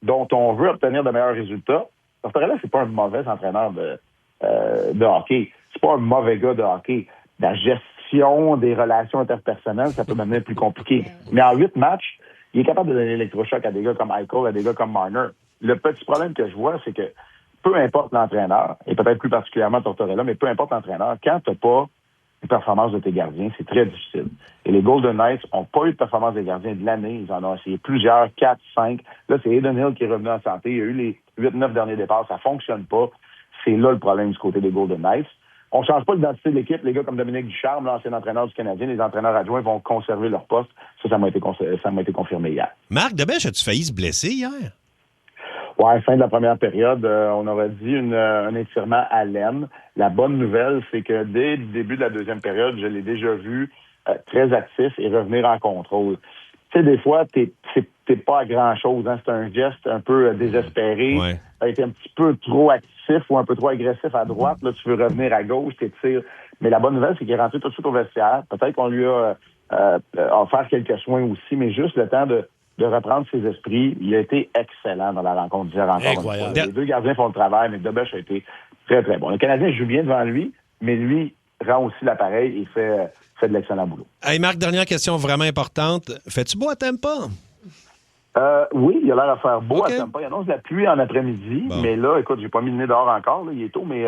dont on veut obtenir de meilleurs résultats, Tortorella, c'est pas un mauvais entraîneur de hockey. C'est pas un mauvais gars de hockey. la gestion des relations interpersonnelles, ça peut devenir plus compliqué. Mais en 8 matchs, il est capable de donner l'électrochoc à des gars comme Eichel, à des gars comme Marner. Le petit problème que je vois, c'est que peu importe l'entraîneur, et peut-être plus particulièrement Tortorella, mais peu importe l'entraîneur, quand tu n'as pas une performance de tes gardiens, c'est très difficile. Et les Golden Knights n'ont pas eu de performance des gardiens de l'année. Ils en ont essayé plusieurs, 4, 5. Là, c'est Aiden Hill qui est revenu en santé. Il y a eu les 8-9 derniers départs. Ça fonctionne pas. C'est là le problème du côté des Golden Knights. On change pas l'identité de l'équipe. Les gars comme Dominique Ducharme, l'ancien entraîneur du Canadien, les entraîneurs adjoints vont conserver leur poste. Ça m'a été confirmé hier. Marc Debèche, as-tu failli se blesser hier? Ouais, fin de la première période, on aurait dit un étirement à l'aine. La bonne nouvelle, c'est que dès le début de la deuxième période, je l'ai déjà vu très actif et revenir en contrôle. Tu sais, des fois, t'es pas à grand-chose. Hein? C'est un geste un peu désespéré. Ouais. T'as été un petit peu trop actif ou un peu trop agressif à droite. Là, tu veux revenir à gauche, t'étires. Mais la bonne nouvelle, c'est qu'il est rentré tout de suite au vestiaire. Peut-être qu'on lui a offert quelques soins aussi, mais juste le temps de reprendre ses esprits. Il a été excellent dans la rencontre d'hier encore. Incroyable. Les deux gardiens font le travail, mais Debèche a été très, très bon. Le Canadien joue bien devant lui, mais lui rend aussi l'appareil et fait de l'excellent boulot. Hey Marc, dernière question vraiment importante. Fais-tu beau à Tampa? Oui, il a l'air à faire beau à Tampa. Il annonce la pluie en après-midi, mais là, écoute, j'ai pas mis le nez dehors encore. Là, il est tôt, mais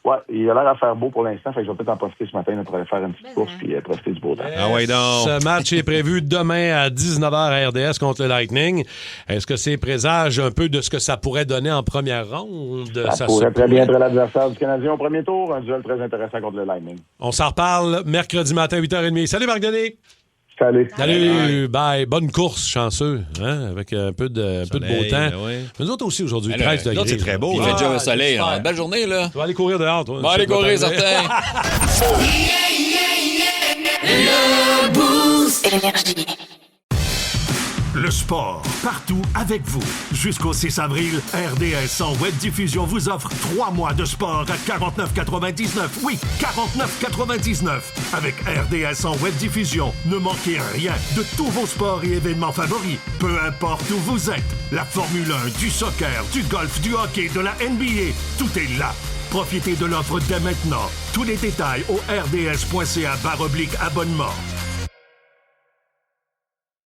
ouais, il a l'air à faire beau pour l'instant. Fait que je vais peut-être en profiter ce matin pour aller faire une petite course puis profiter du beau temps. Ah ouais, donc. Ce match est prévu demain à 19h à RDS contre le Lightning. Est-ce que c'est présage un peu de ce que ça pourrait donner en première ronde? Ça pourrait très bien être l'adversaire du Canadien au premier tour. Un duel très intéressant contre le Lightning. On s'en reparle mercredi matin, 8h30. Salut Marc Denis! Salut. Bye. Bonne course, chanceux, hein, avec un peu de beau temps. Ouais. Mais nous autres aussi aujourd'hui, Alors, 13 degrés. l'autre, c'est très beau. Il fait déjà un soleil. Belle journée, là. Tu vas aller courir dehors, toi. On va aller courir, certain. Le Boost Énergie. Le sport, partout avec vous. Jusqu'au 6 avril, RDS en web diffusion vous offre 3 mois de sport à 49,99. Oui, 49,99. Avec RDS en web diffusion, ne manquez rien de tous vos sports et événements favoris. Peu importe où vous êtes. La Formule 1, du soccer, du golf, du hockey, de la NBA, tout est là. Profitez de l'offre dès maintenant. Tous les détails au rds.ca/abonnement.